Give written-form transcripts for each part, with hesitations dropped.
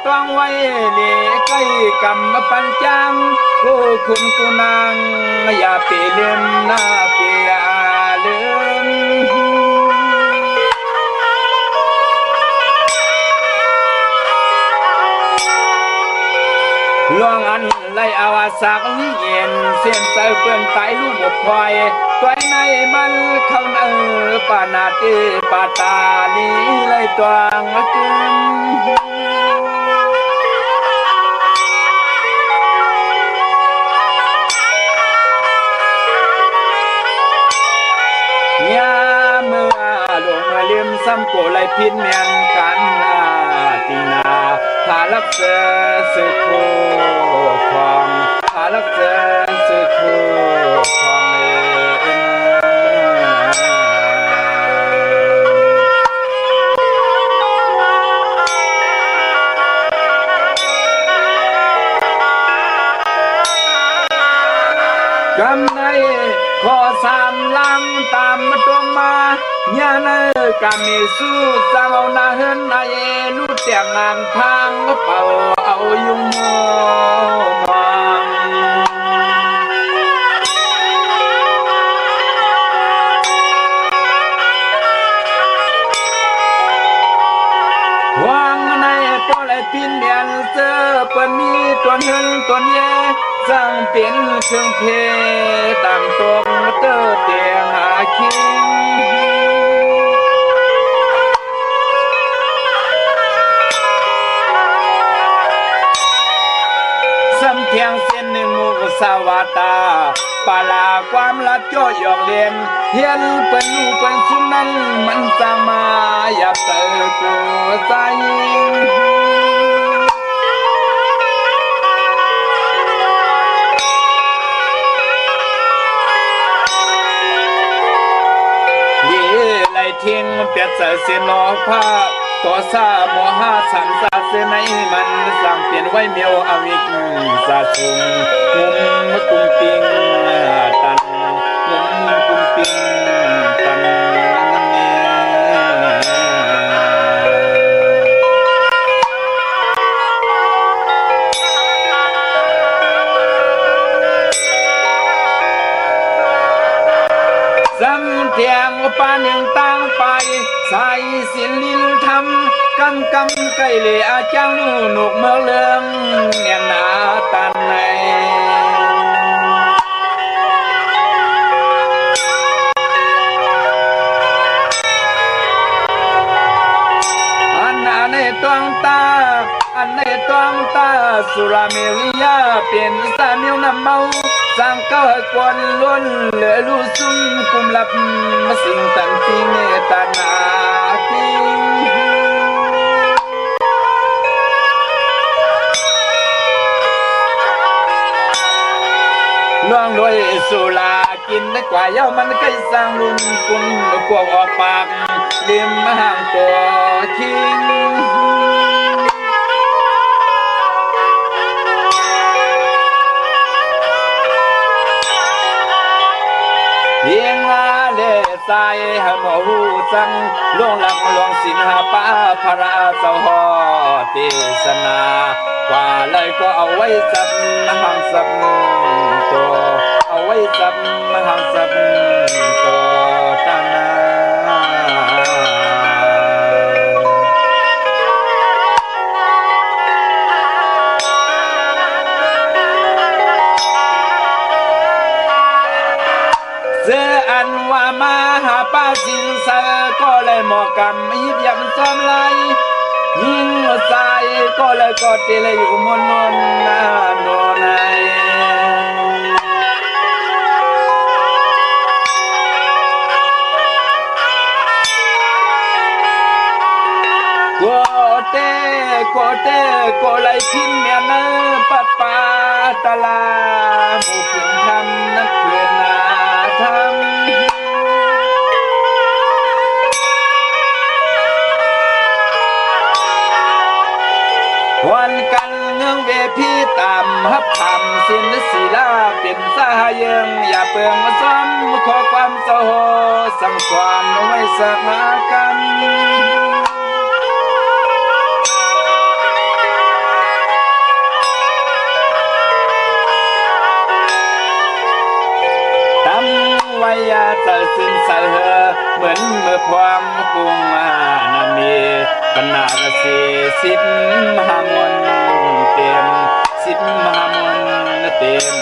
ต้องไว้เล่ใกล้กำปัญจังกูคุณกูนางอย่าเปลืมหน้าเปียลืมล่วงอันไล่อาวาสากวิเย็นเส้นใจเปื้อนไตลูกหมดพลอยตัวในมันเข้าปานาตีปาตาลีไล่ตัวงจึงยาเมื่อหลงเลี่ยมซ้ำโกไล่พินเมียนกันตีนาหาลักเสือสืบคู่ของหาลักเสือสืบคู่ของกำในขอสามลังตามมาตรงมาญาเนกามีสู้สาวนาเฮินนายลูกเตียงงานทางเป่าเอายุงมองวางในตัวไรพินเดียนเสื้อเปิ้นมีตัวเฮินตัวเย่สร้างเป็นเครื่องเพตามตรงเตอเตียงหาคิงสำเทียงเส้นหนึ่งมุกสาวาตาปาลาความลัดจ่อยอกเลียนเฮียนเป็นลูกเป็นสุนันมันสร้างมาอย่าเติร์ตัวใจทิ้งเปียกใส่เสียนอผ้าต่อซาโมหะสังสาเสนมันสั่งเปลี่ยนไว้เมียวอวิกสาสุงมุมกุมปิงตันมุมกุมปิงตันสำเทียงปาหนึ่งตั้งไปใส่สินลินทำกำไก่เหล่อาจังลูหนุกเมืองเลืองเงียนนาตันในอันในตวงตาอันในตวงตาสุราเมริยาเป็นสามิวนำเมาสังเกตกวนล้วนเหลือลูซุ่มกุมลับมาสิ่งตันติเนตนาติล่วงด้วยสุรากินได้กว่าเย้ามันใกล้สร้างลุนกุนกวงออกปากริมห่างตัวคิงเพียงเลใส่หมอหูสังล่วงหลังลวงสินหาป้าพระเจ้าหอเทศนากว่าเลยก็เอาไว้สับหังสับตัวเอาไว้สับหังสับตัวตานาเสื้ออันว่ามาหาป้าสินเสก็เลยหมอกำยิบยำซ้อมไหลยิงใส่ก็เลยกอดเตเลยอยู่มนนนาโนนายโกเตโกเลยพิมเมียนปะปาตะลาหมู่พิมทำนักเพื่อนนาทำวันกันเงื้องเวพีตามฮับทำสินศิลาเป็นสาเยิงอย่าเปิงมาซ้ำขอความโสสั่งสอนไว้สักนากัน ปนาระเสสิบมหามวลเต็มสิบมหามวลเต็ม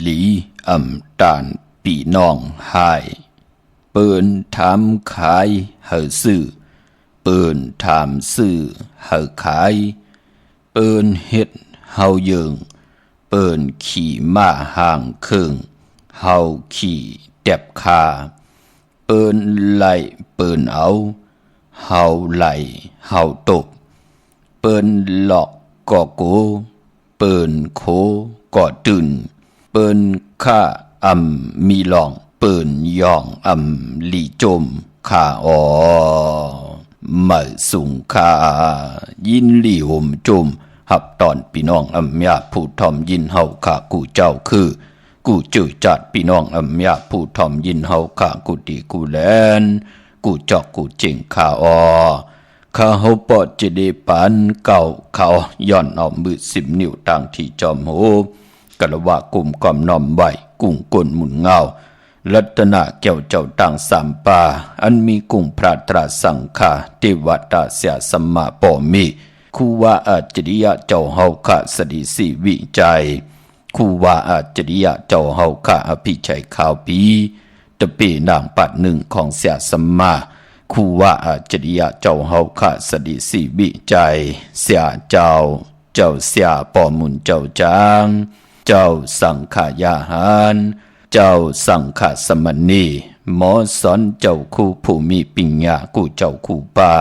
หลีอ่ำตานปีน้องหายเปิ้นถามขายเฮาซื้อเปิ้นถามซื้อเฮาขายเปิ้นเฮ็ดเฮาเยิงเปิ้นขี่ม้าห่างเครื่องเฮาขี่แตบคาเปิ้นไล่เปิ้นเอาเฮาไล่เฮาตบเปิ้นหลอกก่อโกเปิ้นโคก่อตื่นเปิ้นข้าอ่ำมีหลองเปิ้นย่องอ่ำลีจมข้าอ๋อมาสุงข้ายินลีห่มจมหับตอนพี่น้องอ่ำยาผู้ทอมยินเฮาข้ากูเจ้าคือ กูจื้อจัดพี่น้องอำยาผู้ทอมยินเฮาข้ากูดีกูแลนกูจอกกูเจิงข้าออข้าเฮาปอดจะได้ปันเก่าเขาย่อนเอามือ10 นิ้วต่างที่จอมโหกะละว่ากลุ่มกอมน้อมไว้กุ้งก้นหมุนเงารัตนาแก้วเจ้าต่างสามป่าอันมีกุ้งพระตราสังฆาเทวตาเสียสัมมาปอมีคูว่าอาจริยะเจ้าเฮาข้าสดิสีวิจัยคูว่าอาจริยะเจ้าเฮาข้าอภิชัยข่าวปีตะปีนางปัดหนึ่งของเสียสัมมาคูว่าอาจริยะเจ้าเฮาข้าสดิสีวิจัยเสียเจ้าเสียปอมุนเจ้าจางเจ้าสังขายาหารเจ้าสังฆสมณีหมอสอนเจ้าคู่ผู้มีปัญญากูเจ้าคู่ป่า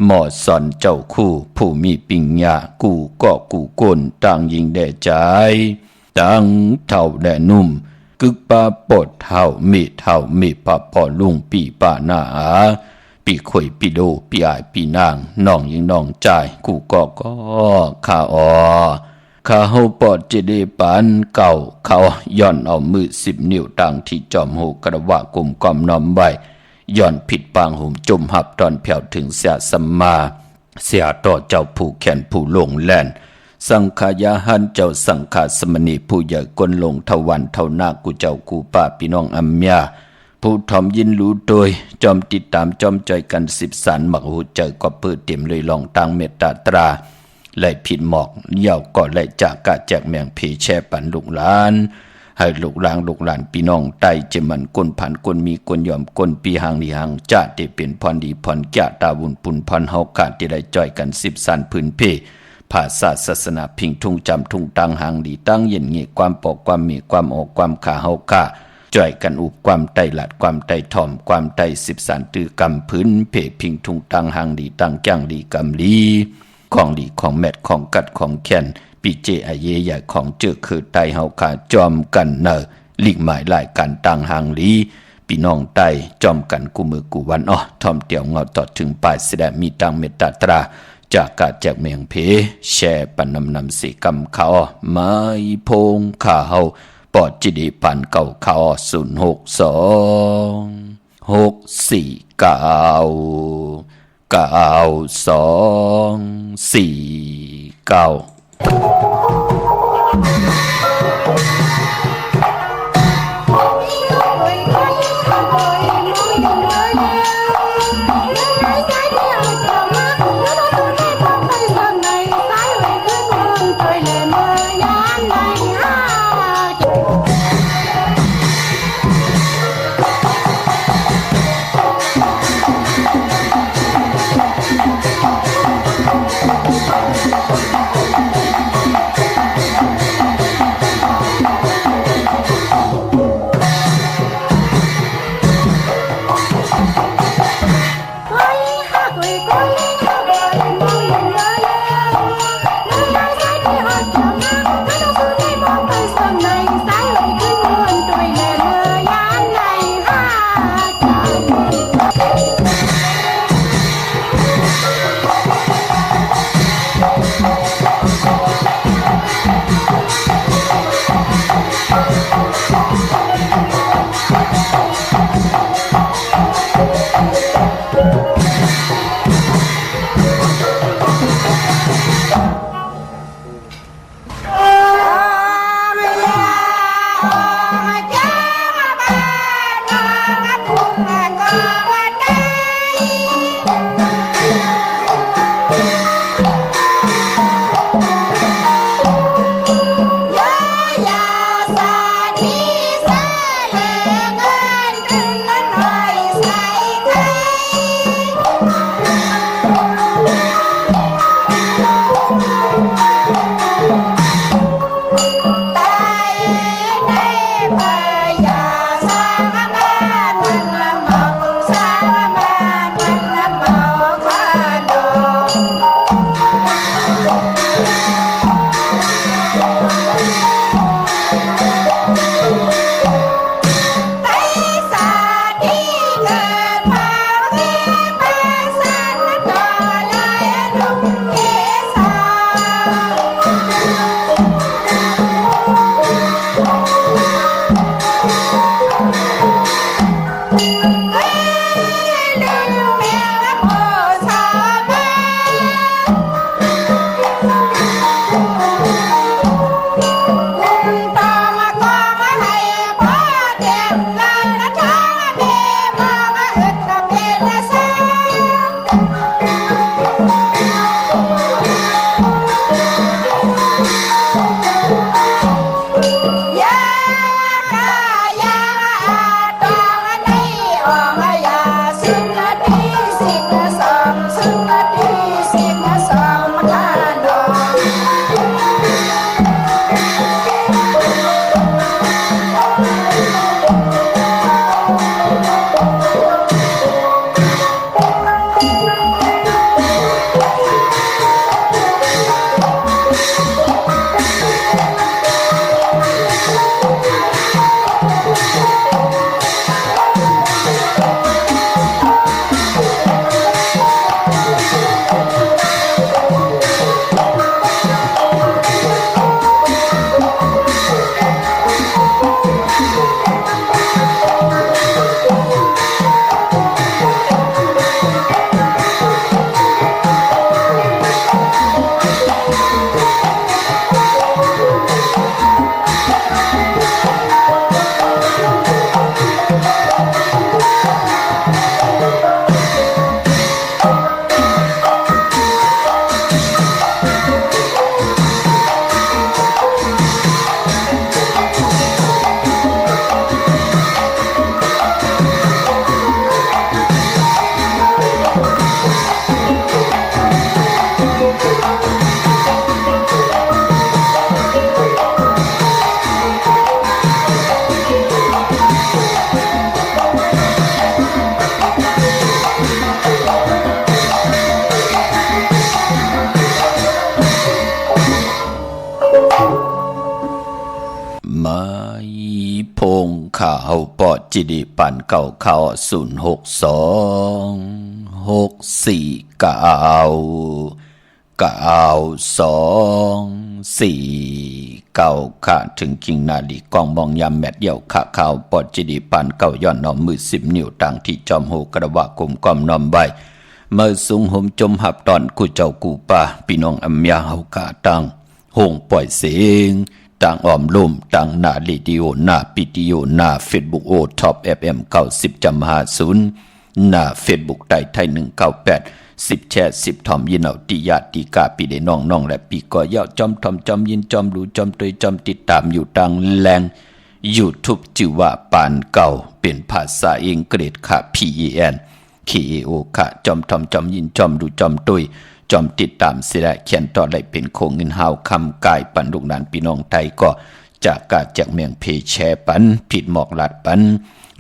หมอสอนเจ้าคู่ผู้มีปัญญากูก็กูก้นต่างยิงแด่ใจต่างเท่าแด่นุ่มกึกปาปดเท่ามีปะพอลุงปีป่าหน้าปีข่อยปีโดปีอายปีนางน้องยิงน้องใจกูก็ข้าข้าเฮาปอดจะได้ปานเก่าเขาย่อนเอามือ10 นิ้วต่างที่จอมหูกระว่ากลุ่มกอมน้อมไว้ย่อนผิดปางหุ่มจุ่มหับตอนแผ่วถึงเสียสัมมาเสียต่อเจ้าผู้แขนผู้ลงแล่นสังขายาหันเจ้าสังฆสมณีผู้ใหญ่กลลงทวันเท่านากูเจ้ากูป้าพี่น้องอัมยาผู้ทอมยินรู้โดยจอมติดตามจอมใจกัน10 สันหมักหูใจก็เปิดเต็มเลยลองตั้งเมตตาตราไล่ผิดหมอกเย่าก็ไล่จากกะแจกแมงเพแช่ปันลูกหลานให้ลูกหลานพี่น้องไตเจมันก้นผันก้นมีก้นยอมก้นปีหางนี่หางจะได้เป็นพรดีพรแก่ตาบุญปุนพรเฮากาที่ได้จ่อยกัน10 สันพื้นเพภาษาศาสนาพิงทุ่งจำทุ่งตังหางดีตั้งเย็นเงี้ความปอกความมีความออกความขาเฮากาจ่อยกันอุบความไตหลัดความไตถ่อมความไต10 สันตือกำพื้นเพพิงทุ่งตังหางดีตั้งจังดีกำลีของดีของแมดของกัดของแคนปีเจอเยใหญ่ของเจอคือไตเฮาขาจอมกันเนอลิกหมายหลายกันต่างหางลีพี่น้องไตจอมกันกูมือกูวันทอมเตียวเงาตอดถึงปลายแสดงมีตังเมตตาตราจากกาแจกเมียงเพแช่ปันนำสีกำเขาไม้พงข้าเฮาปอดจิดีปันเก่าเขาHãy subscribe cho kênh Ghiền Mì Gõ để không bỏ lỡ ไม่พงข่าวปอจิดิปันเก่าข่าว062649224ค่ะถึงคิงนาลีกองมองยามแมดเดี่ยวข่าข่าวปอจิดิปันเก่าย้อนนอมมือ10 นิ้วต่างที่จอมโหกระวะกุมก้อมนอมใบเมื่อสูงห่มจมหับตอนกูเจ้ากูป่าพี่น้องอัมยาเฮากาตังหงปล่อยเสียงต่างอ้อมลุ่มต่างหน้าลีดิโอหน้าปิดิโอหน้าเฟซบุ๊กโอท็อป FM 90.50หน้าเฟซบุ๊กไทย198 10แชร์10ทอมยินเอาติญาติกาปีได้น้องและปีก่อย่อจอมทอมจอมยินจอมดูจอมตยจอมติดตามอยู่ต่างแรง YouTube ชื่อว่าปานเก่าเป็นภาษาอังกฤษค่ะ PEN KAO ค่ะจอมทอมจอมยินจอมดูจอมตุยจอมติดตามเสียเขียนต่อได้เป็นโคงเงินหาวคำกายปันลูกหลานพี่น้องไทยก็จากกาจากเมียงเพแชปันผิดหมอกลาดปัน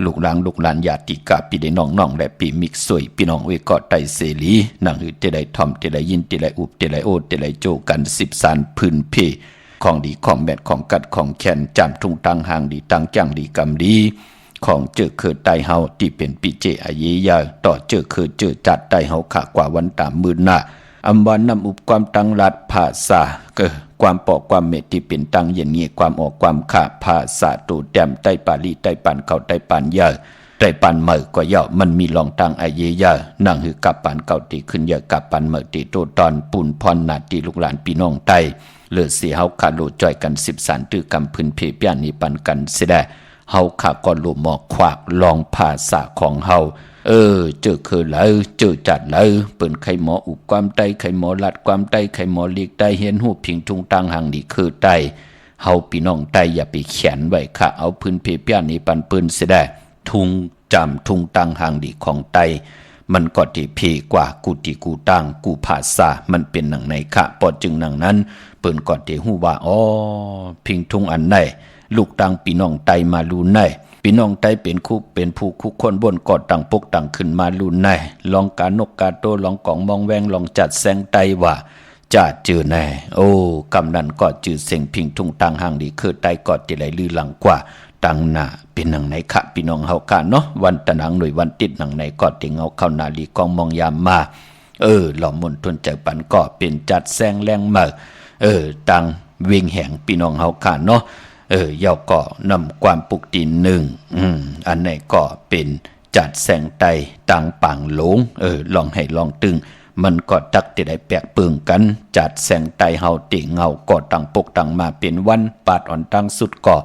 ลูกหลานญาติกาปีได้น้องและปีมิกสวยพี่น้องเวก็ไตเสรีนั่งหือเตได้ทอมเตได้ยินเตได้อุบเตได้โอเตได้โจกัน10 สารพื้นเพของดีของแมดของกัดของแขนจำทุ่งตังหางดีตังจังดีกำดีของเจอเคือไตเฮาที่เป็นปีเจอาเยยาต่อเจอเคือเจอจัดไตเฮาขากว่าวันตามมือหน้าอำวันนำอุปความตังรัดภาษาความปอกความเมตที่เป็นตังเย็นเงียความออกความขาภาษาตูแต้มไตปาลีไตปันเก่าไตปันยาไตปันเมื่อก็ย่อมันมีลองตังอาเยยานั่งหือกับปันเก่าตีขึ้นเยอะกับปันเมื่อตีโตตอนปูนพรนาตีลูกหลานพี่น้องไตเลือดเสียเฮาขาดโลจ่อยกัน10 สารตื้อกำพื้นเพเปียนนี้ปันกันเสียได้เฮาขาก่อนหลุมหมอกขวากลองภาษาของเฮาเจอคือแล้วเจอจัดแล้วเปิ้นไขหมออุบความไตไขหมอลัดความไตไขหมอลีกไตเห็นหูพิงทุงตังหางนี่คือไตเฮาพี่น้องไตอย่าไปเขียนไว้ค่ะเอาพื้นเพเปียนนี้ปันปืนเสียได้ทุงจำทุงตังหางดีของไตมันก็ที่เพกว่ากูติกูตังกูภาษามันเป็นหนังไหนค่ะปอจึงหนังนั้นเปิ้นก็ที่ฮู้ว่าพิงทุงอันไหนลูกตังพี่น้องไตมาลูไหนพี่น้องไตเป็นคู่เป็นผู้คุกคนบนกอดตังปกตังขึ้นมาลูไหนลองการนกกาโตลองกองมองแวงลองจัดแสงไตว่าจะจือแน่กำนันก็จือเสียงพิงทุงตังหางดีคือไตกอดที่ไหลลือหลังกว่าตังหน้าเป็นหนังไหนคะพี่น้องเฮาค่ะเนาะวันตะหนังหน่วยวันติดหนังไหนก็ติงเอาเข้านาลีกองมองยามมาหล่อมนทนใจปันก็เป็นจัดแสงแรงมาตังเวียงแหงพี่น้องเฮาค่ะเนาะเย่าก็นำความปุกตีนอันไหนก็เป็นจัดแสงไตตังปังหลงลองให้ลองตึงมันก็ตักที่ได้แปลกเปิงกันจัดแสงไตเฮาติเงาก็ตังปกตังมาเป็นวันปาดอ่อนตังสุดก็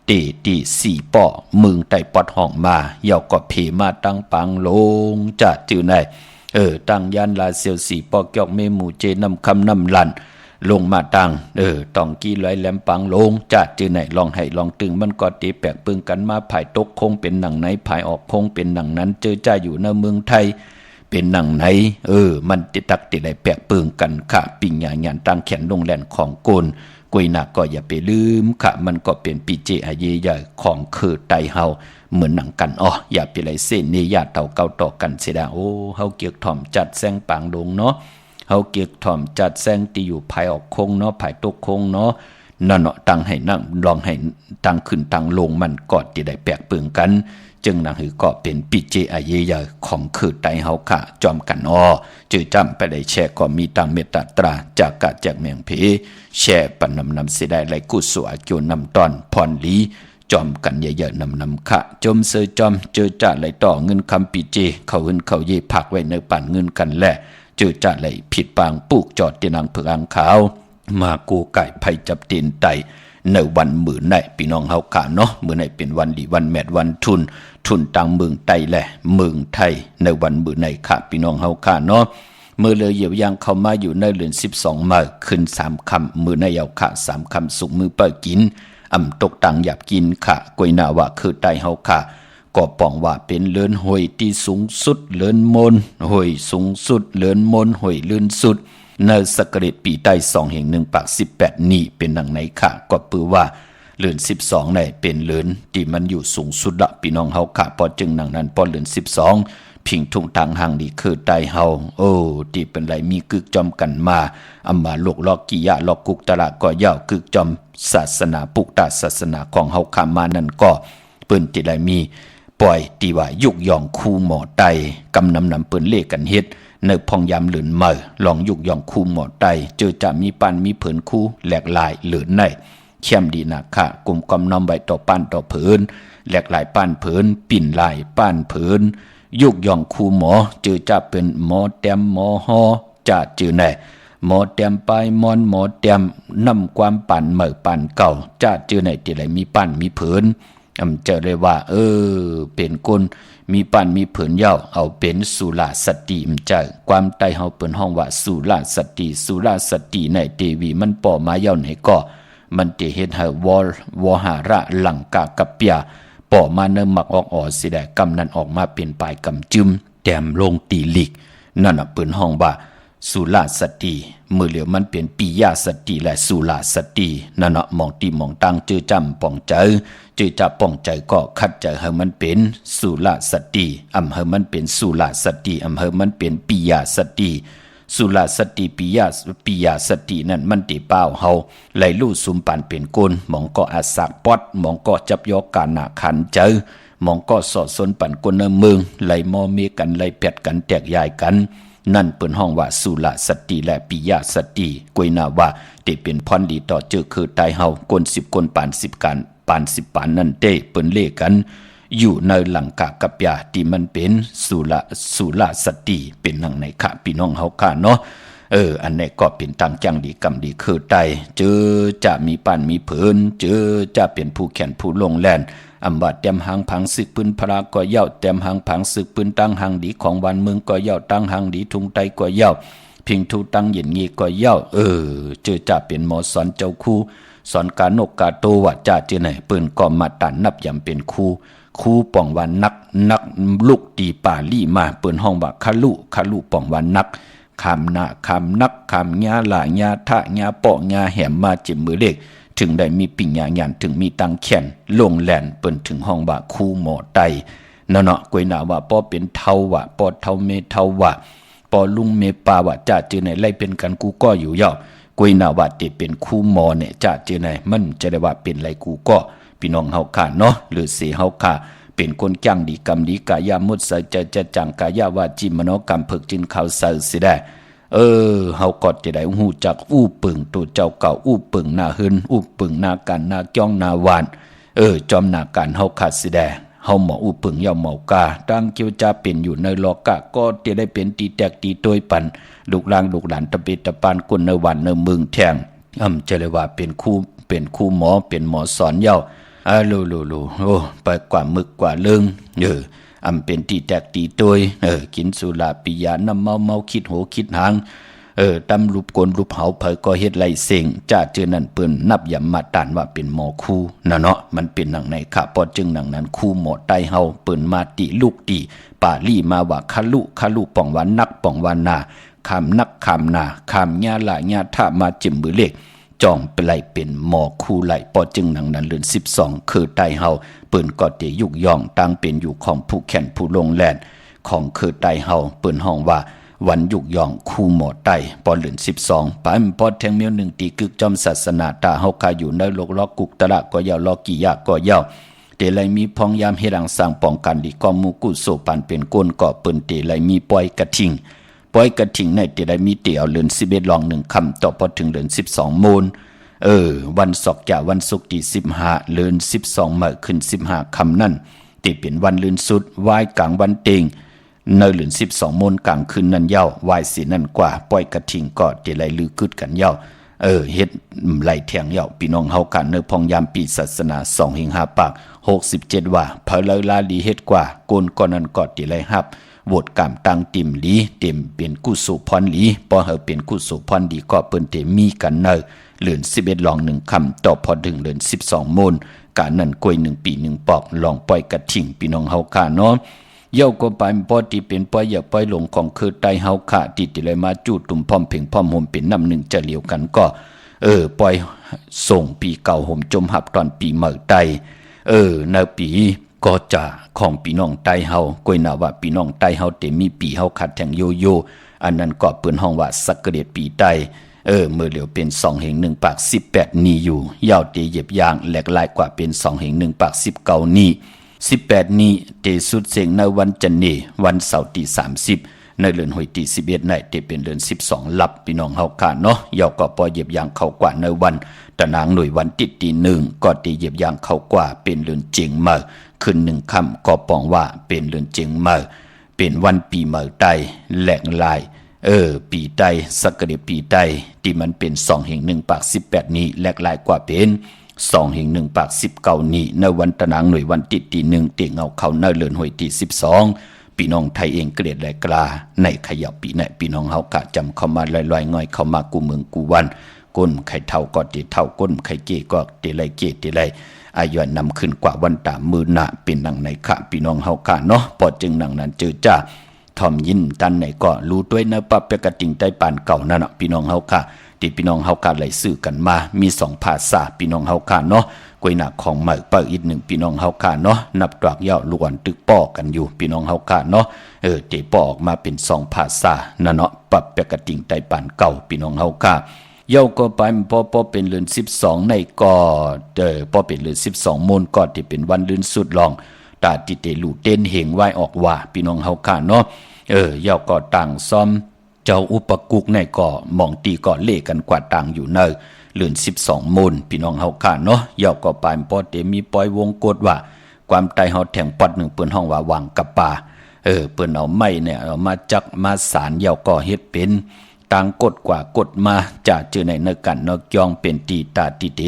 ตี4ป่อมึงไตปอดห้องมาเย่าก็เพมาตังปังหลงจัดจื่อไหนตังยันลาเซียว4ป่อเกี่ยวเมหมู่เจนำคำนำลันลงมาตังต้องกี้ไหลแหลมปังลงจัดจื่อไหนลองให้ลองตึงมันก็ตีแปลกเปิงกันมาภายตกคงเป็นหนังไหนภายออกคงเป็นหนังนั้นเจอจ้าอยู่ในเมืองไทยเป็นหนังไหนมันติตักติได้แปลกเปิงกันค่ะปิ่งหยาหยานตังแขนลงแหลนของโกน กวยหนักก็อย่าไปลืมค่ะมันก็เป็นปีเจอาเยใหญ่ของคือไตเฮาเหมือนหนังกันอย่าไปไรเส้นนี่ญาติเต่าเก่าต่อกันเสียดายเฮาเกียกถ่อมจัดแซงปางลงเนาะเฮาเกียกถ่อมจัดแซงที่อยู่ภายออกคงเนาะภายตกคงเนาะนั่นเนาะตั้งให้นั่งลองให้ตั้งขึ้นตั้งลงมันก็ที่ได้แปลกเปลืองกันจึงหนังหือก็เป็นปีเจอาเยใหญ่ของคือไตเฮาค่ะจอมกันจือจำไปได้แชร์ก็มีตังเมตตาจากกะจากเมียงเพแช่ปันนำเสียได้ไรกุศลโยนำตอนพรลีจอมกันเยอะๆนำค่ะจมเสือจอมเจอจ่าไหลต่อเงินคำปีเจเขาหึนเขาเย่ผักไว้ในปั่นเงินกันแหละเจอจ่าไหลผิดปางปลูกจอดตีนังเผืองขาวมากูไก่ไผ่จับตีนไตในวันมื้อไหนพี่น้องเฮาค่ะเนาะมื้อไหนเป็นวันดีวันแมดวันทุนต่างเมืองไต้แหละเมืองไทยในวันมื้อไหนค่ะพี่น้องเฮาค่ะเนาะเมื่อเลยเหยียบยางเข้ามาอยู่ในเดือน12มาขึ้น3ค่ำมื้อในเยาค่ะ3ค่ำสุกมือเปิดกินตกตังหยับกินค่ะกวยหน้าว่าคือไต้เฮาค่ะก็ป้องว่าเป็นเลินหวยที่สูงสุดเลินมนหวยสูงสุดเลินมนหวยลื่นสุดในสกเรตปีใต้2แห่ง1ปาก18นี่เป็นดังไหนค่ะก็ปือว่าเลือน12เนี่ยเป็นเลือนที่มันอยู่สูงสุดละพี่น้องเฮาค่ะพอจึงดังนั้นพอเลือน12พิงทุ่งทางห่างดีคือไต้เฮาที่เป็นไรมีกึกจอมกันมามาโลกลอกกิยะลอกกุกตะก็ยาวกึกจอมศาสนาปุกตาศาสนาของเฮาค่ะมานั่นก็เปิ้นที่ไรมีปล่อยตีว่ายุกย่องคู่หมอไตกำนำเปิ้นเลขกันเฮ็ดในพองยามหลืนเมื่อลองยุกย่องคู่หมอไตเจอจะมีปันมีเผินคู่แหลกลายหลืนในเข้มดีนะค่ะกลุ่มกำนำใบต่อปั้นต่อเผินแหลกหลายปั้นเผินปิ่นลายปั้นเผินยุกย่องคู่หมอเจอจะเป็นหมอแต้มหมอฮอจะเจอแน่หมอแต้มไปมอนหมอแต้มนำความปั่นเมื่อปั่นเก่าจะเจอในที่ไหนมีปั้นมีเผินเจอเลยว่าเป็นคนมีปั่นมีเผินเย้าเอาเป็นสุราสติจะความไตเฮาเปิ้นห้องว่าสุราสติในเทวีมันป่อมาเย้าไหนก็มันจะเฮ็ดให้วหาระหลังกะกับเปียป่อมาเนิ่มมักออกสิได้กำนั้นออกมาเป็นปลายกำจึมแต้มลงตีลิกนั่นเปิ้นห้องว่าสุราสติมือเหลียวมันเป็นปิยาสติและสุราสตินั่นมองตีมองตังจื้อจำป่องใจจื้อจับป่องใจก็คัดใจให้มันเป็นสุราสติให้มันเป็นสุราสติให้มันเป็นปิยาสติสุราสติปิยาสตินั่นมันติเป้าเฮาไหลลู่ซุมปันเป็นก้นมองก็อาศักปอดมองก็จับยอกการหนาขันเจอมองก็สอดสนปันก้นในเมืองไหลมอเมกันไหลแปดกันแตกยายกันนั่นเปิ้นห้องว่าสุราสติและปิยาสติกวยนาว่าได้เป็นพรดีต่อเจอคือไตเฮาคน10คนปาน10กันปาน10ปานนั่นเต้เปิ้นเลกันอยู่ในหลังกะกับยาที่มันเป็นสุราสติเป็นหนังในค่ะพี่น้องเฮาค่ะเนาะอันนี้ก็เป็นตังจังดีกำดีคือไตเจอจะมีปานมีเผินเจอจะเป็นผู้แขนผู้ลงแล่นบาดเต็มหางผังศึกปืนพระก็เย่าเต็มหางผังศึกปืนตั้งหางดีของวันเมืองก็เย่าตั้งหางดีทุงไตก็เย่าพิงทูตั้งเย็นงี้ก็เย่าเจอจะเป็นหมอสอนเจ้าคู่สอนกานกกาโตว่าจะเจไหนปืนก็มาตันนับยำเป็นคู่ป่องวันนักลูกตีป่าลี่มาเปิ้นห้องว่าคาลุป่องวันนักคำนาคำนักคำญาหลาญาทะญาเปาะญาแหมมาจิมมือเล็กถึงได้มีปิ่งญาหยันถึงมีตังแขนลงแหลนเปิ้นถึงห้องว่าคู่หมอไตนั่นเนาะกวยหน้าว่าป้อเป็นเทาว่าป้อเทาเมเทาว่าป้อลุงเมปาว่าจะเจอไหนไล่เป็นกันกูก็อยู่ย่อกวยหน้าว่าติเป็นคู่หมอเนี่ยจะเจอไหนมันจะได้ว่าเป็นไรกูก็พี่น้องเฮาค่ะเนาะหรือเสเฮาค่ะเป็นคนจังดีกรรมดีกายามุตสะจะจังกายาวาจิมโนกรรมเพิกจินข่าวเสือสิได้เฮาก็จะได้ฮู้จักอู้ปึงตัวเจ้าเก่าอู้ปึงหน้าหึนอู้ปึงหน้ากันหน้าจ้องหน้าวานจอมหน้ากันเฮาขาดสิได้เฮาหมออู้ปึงยาหมอกาตั้งเกี่ยวจะเป็นอยู่ในโลกะก็จะได้เป็นตีแตกตีโดยปันลูกหลานตะเปตะปานคนในวันในเมืองแทงจะเลยว่าเป็นคู่หมอเป็นหมอสอนเย้าไปกว่ามึกกว่าเลิงเป็นตีแตกตีตัวกินสุราปิยาน้ำเมาคิดโหคิดหางตำรูปกลรูปเฮาเผยก็เฮ็ดไรเสียงจ้าเจอนั่นเปิ้นนับยำมาตานว่าเป็นหมอคู่นะเนาะมันเป็นหนังในค่ะพอจึงหนังนั้นคู่หมอไตเฮาเปิ้นมาติลูกตีป่าลี่มาว่าคาลุป่องวันนักป่องวันนาคำนักคำนาคำญาละญาทะมาจิมมือเล็ก จองไปไหลเป็นหมอคู่ไหลปอจึงหนังนั้นเลือน12คือไตเฮาเปิ้นก็เตยุกย่องตั้งเป็นอยู่ของผู้แข่นผู้ลงแลนของคือไตเฮาเปิ้นห้องว่าวันยุกย่องคู่หมอไตปอเลือน12ปานปอแทงเมียว1ตีกึกจอมศาสนาตาเฮาคาอยู่ในโลกล็อกกุกตะละก็ยาวลอกี่ยากก็ยาวเตไลมีพองยามเฮ็ดหังสร้างป้องกันดีกอมูกุโซปันเป็นก้นก่อเปิ้นเตไลมีปล่อยกระทิงในเตไลมีเตียวเลือน11ลอง1คำต่อพอถึงเลือน12โมนวันศอกจะวันศุกร์ที่15เลือน12มื้อขึ้น15คำนั่นเตเป็นวันเลือนสุดวายกลางวันเต็งในเลือน12โมนกลางคืนนั้นยาววายสินั่นกว่าปล่อยกระทิงก็เตไลลือกึดกันยาวเฮ็ดไหลแทงเหยาพี่น้องเฮากันเนพองยามปีศาสนา2หิง5ปาก67ว่าเพลลาลีเฮ็ดกว่าโกนก่อนนั้นก็ติไลฮับโหวตกามตังติ่มหลีเต็มเป็นกุศลพรหลีพอเฮาเป็นกุศลพรดีก็เปิ้นเตมีกันเนเหลือน11ลอง1คำต่อพอถึงเหลือน12โมนกานั้นกล้วย1ปี1ปอกลองปล่อยกระทิงพี่น้องเฮาค่ะเนาะเย่าก็ไปปอที่เป็นปอยอย่าปล่อยลงของคือไตเฮาค่ะที่ติเลยมาจูดตุ่มพร้อมเพ่งพร้อมห่มเป็นน้ำหนึ่งจะเหลียวกันก็ปล่อยส่งปีเก่าห่มจมหับตอนปีใหม่ไตในปีก็จะของพี่น้องไตเฮากวยนาว่าพี่น้องไตเฮาเตมีปีเฮาขัดแทงโยโย่อันนั้นก็เปิ้นห้องว่าสักเกเดปีไตเมื่อเหลียวเป็น2แห่ง1ปาก18นี่อยู่ยาวเตเหยียบยางแหลกลายกว่าเป็น2แห่ง1ปาก19นี่18นี้เตสุดเสียงในวันจันทร์วันเสาร์ที่30ในเดือนหวยที่11ในเตเป็นเดือน12ลับพี่น้องเฮาค่ะเนาะยาวก็ปอเหยียบยางเข้ากว่าในวันตะนางหน่วยวันติดที่1ก็เตเหยียบยางเข้ากว่าเป็นเดือนเจิงเมื่อขึ้น1ค่ำก็ปองว่าเป็นเดือนเจิงเมื่อเป็นวันปีใหม่ไตแหลกลายปีไตสักกะเดปีไตที่มันเป็น2แห่ง1ปาก18นี้แหลกลายกว่าเป็น2แห่ง1ปาก19นี้ในวันตะนางหน่วยวันติดที่1เตียงเอาเข้าในเดือนหวยที่12พี่น้องไทยเองเกลียดแลกลาในขยับปีไหนพี่น้องเฮากะจำเข้ามาลอยๆง่อยเข้ามากูเมืองกูวันก้นไข่เท่าก็ติเท่าก้นไข่เก้ก็ติไลเก้ติไลอายุนำขึ้นกว่าวันตามมือหน้าเป็นหนังในขะพี่น้องเฮากะเนาะพอจึงหนังนั้นเจอจ้าทอมยินตันไหนก็รู้ด้วยนะปะเปกติงใต้ปานเก่านั่นน่ะพี่น้องเฮากะที่พี่น้องเฮากะไหลซื้อกันมามี2ภาษาพี่น้องเฮากะเนาะกวยหนักของใหม่เปิดอีก1พี่น้องเฮากะเนาะนับตรากยาวล้วนตึกป้อกันอยู่พี่น้องเฮากะเนาะเตป้อออกมาเป็น2ภาษานั่นเนาะปะเปกติงใต้ปานเก่าพี่น้องเฮากะเย่าก็ไปพอเป็นเดือน12ในก็พอเป็นเดือน12โมนก็ที่เป็นวันเดือนสุดลองตาติเตลูเต้นเหงไว้ออกว่าพี่น้องเฮากะเนาะเย่าก็ต่างซ้อมเจ้าอุปกุกในก็มองตีก็เล่กันกว่าต่างอยู่เนอเดือน12โมนพี่น้องเฮากะเนาะเย่าก็ไปพอเตมีปล่อยวงกดว่าความไตเฮาแทงปอด1เปิ้นห้องว่าวางกับป่าเปิ้นเอาไม้เนี่ยเอามาจักมาสารเย่าก็เฮ็ดเป็นต่างกดกว่ากดมาจะเจอในเนกันนอกยองเป็นตีตาติเต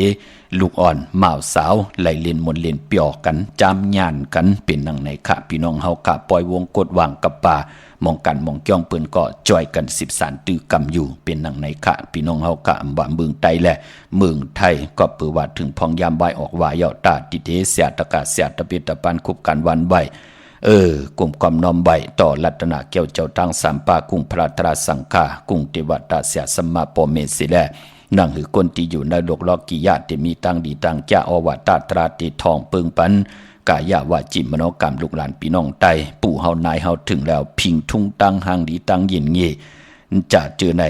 ลูกอ่อนหม่าวสาวไหลเล่นมนเล่นเปียกกันจามย่านกันเป็นนังในค่ะพี่น้องเฮากะปล่อยวงกดวางกับป่ามองกันมองจ้องเปิ้นก็จอยกัน10สารตื้อกำอยู่เป็นนังในค่ะพี่น้องเฮากะว่าเมืองไทยแหละเมืองไทยก็เปิดว่าถึงพองยามใบออกว่าเยาตาติเตเสียตะกะเสียตะเปตะปันคุบกันวันใบกลุ่มความน้อมใบต่อรัตนาเกี่ยวเจ้าทางสามปากุ้งพระตราสังฆากุ้งเทวตาเสียสมมาปเมสิแลนั่งหือคนที่อยู่ในโลกลอกิยาที่มีตั้งดีตั้งจ้าอวตารตราติทองเปิงปันกายาวาจิมโนกรรมลูกหลานพี่น้องไตปู่เฮานายเฮาถึงแล้วพิงทุ่งตั้งหางดีตั้งเย็นเงจะเจอใน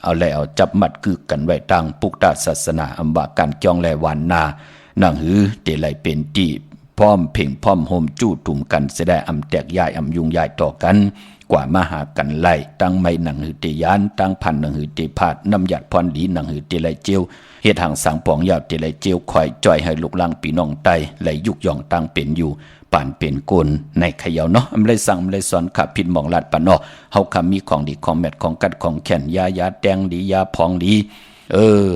เอาแล้วจับมัดกึกกันไว้ตั้งปุกตาศาสนาอำบาการจ้องแลวานนานั่งหือเตไลเป็นตีพร้อมเพ่งพร้อมโฮมจู้ตุ่มกันเสดอำแตกยายอำยุงยายต่อกันกว่ามาหากันไล่ตั้งไม่หนังหือเตยานตั้งพันหนังหือเตพาดน้ำหยัดพรดีหนังหือเตไลเจียวเฮ็ดหางสังปองยาวเตไลเจียวคอยจ่อยให้ลูกหลางพี่น้องไตไหลยุกย่องตั้งเป็นอยู่ป่านเป็นกลในขยาวเนาะอำเลยสั่งอำเลยสอนขับผิดมองลาดปะเนาะเฮาคำมีของดีของแมทของกัดของแขนยาแดงดียาพองดี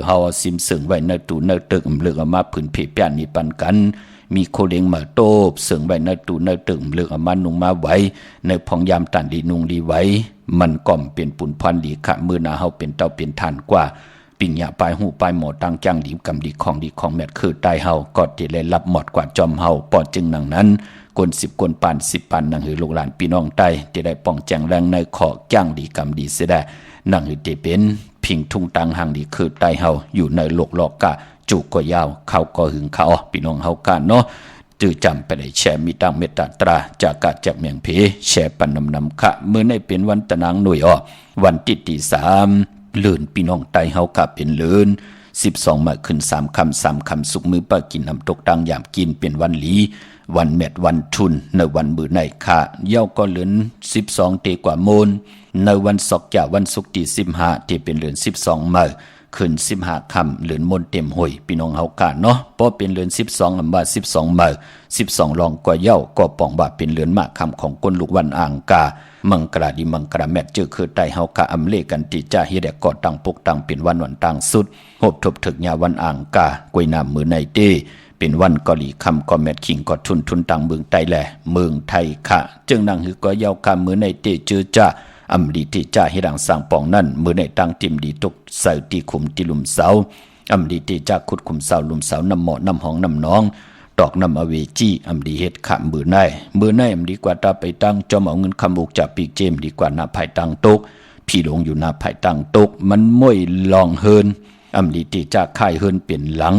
เฮาซิมสึงไว้ในตู้ในตึกเลือกเอามาผืนเพียนนี่ปันกันมีโคเล็งมาโตบเสริงไว้ในตู้ในตึกเลือกเอามานุงมาไว้ในพองยามตันดีนุงดีไว้มันก่อมเป็นปุ่นพันดีขะมือหน้าเฮาเป็นเต้าเป็นทานกว่าปิ่งยาปลายหูปลายหมอตั้งจังดีกำดีของแมทคือตายเฮาก็ที่ได้รับหมดกว่าจอมเฮาปอดจึงหนังนั้นคน10คนปาน10ปานนังหือลูกหลานพี่น้องไตที่ได้ป้องแจงแรงในขอจ้างดีกำดีเสียได้นังหือที่เป็น พิงทุ่งตังหังดีคือไตเฮาอยู่ในโลกโลกกะจุก็ยาวเขาก็หึงเขาพี่น้องเฮากันเนาะจือจำไปได้แชร์มีตังเมตตาจากกะจากเมียงเพแชร์ปันนำคะมื้อในเป็นวันตะนางหน่วยวันที่3เลื่นพี่น้องไตเฮากะเป็นเลื่น12มาขึ้น3คำสุกมือปะกินน้ำตกตังยามกินเป็นวันหลีวันเม็ดวันทุนในวันมื้อในค่ะเย้าก็เลื่น12เตกว่าโมนในวันศกจะวันศุกร์ที่15ที่เป็นเลื่น12มาขึ้น15ค่ำเลื่อนมนเต็มห้วยพี่น้องเฮากะเนาะเพราะเป็นเลื่อน12อำว่า12มา12รองกว่าเย้าก็ป้องว่าเป็นเลื่อนมากค่ำของคนลูกวันอ่างกามังกราดีมังกราแมทเจอคือไตเฮากะอำเลกันติจ้าเฮ็ดก่อตั้งปกตั้งเป็นวันตั้งสุดหบทบถึกยาวันอ่างกากวยน้ำมื้อในเต้เป็นวันกอลีคำก็แมทขิงก็ทุนตังเมืองไตแหละเมืองไทยค่ะจึงนางหือก็เย้าคำมื้อในเต้เจอจ้าอำดีที่จ้าเฮ็ดดังสร้างปองนั่นมื้อในตั้งติมดีตกใส่ตีขุมติลุมเสาอำดีที่จ้าขุดขุมเสาลุมเสาน้ำหมอน้ำหองน้ำน้องดอกน้ำอเวจีอำดีเฮ็ดขะมือในอำดีกว่าตาไปตั้งจอมเอาเงินคำอกจากปีกเจมดีกว่าหน้าภายตั้งตกพี่หลงอยู่หน้าภายตั้งตกมันม่วยลองเฮินอำดีที่จะค่ายเฮินเปลี่ยนหลัง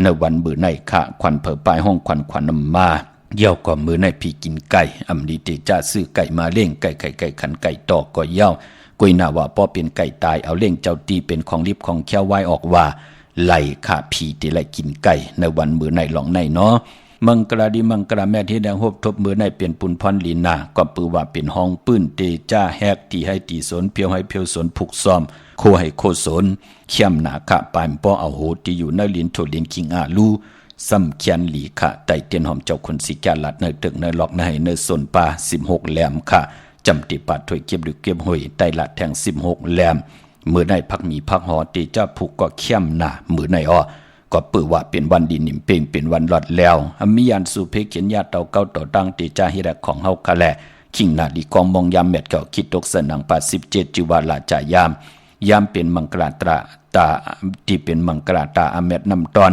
ในวันมื้อในค่ะควันเผอปลายห้องควันนำมาเย่าก็มื้อในพี่กินไก่อำดีที่จะซื้อไก่มาเลี้ยงไก่ขันไก่ตอกก็เย่ากุยหน้าว่าป้อเป็นไก่ตายเอาเลี้ยงเจ้าตีเป็นของลิบของแค้วไว้ออกว่าไหลขาผีที่ไหลกินไก่ในวันมื้อในหลองในเนาะมังกราดีมังกราแม่ที่แดงหบทบมื้อในเปลี่ยนปุนพรลีนาก็ปือว่าเป็นห้องปื้นเตจ้าแฮกที่ให้ตีสนเพียวให้เพียวสนผูกซ้อมโคให้โคสนเข้มหนาคะปายป้อเอาโหที่อยู่ในลิ้นโถลิ้นคิงอาลูซ้ำเขียนหลีค่ะไตเตียนหอมเจ้าคนสิกาลัดในตึกในหลอกในในสนป่า16แหลมค่ะจำติปัดถวยเก็บหรือเก็บหอยไตลัดแทง16แหลมมื้อในพักมีพักหอตีจ้าผูกก็เข้มหนามื้อในก็ปือว่าเป็นวันดินนิ่มเป่งเป็นวันหลอดแล้วมียานสู่เพเขียนญาเตาเก้าต่อตั้งตีจ้าฮิรักของเฮาคะแลขิงนาดีกองมองยามเม็ดเก่าคิดตกสนัง87จิวาลาจายามเป็นมังกราตาที่เป็นมังกราตาอเม็ดนำตอน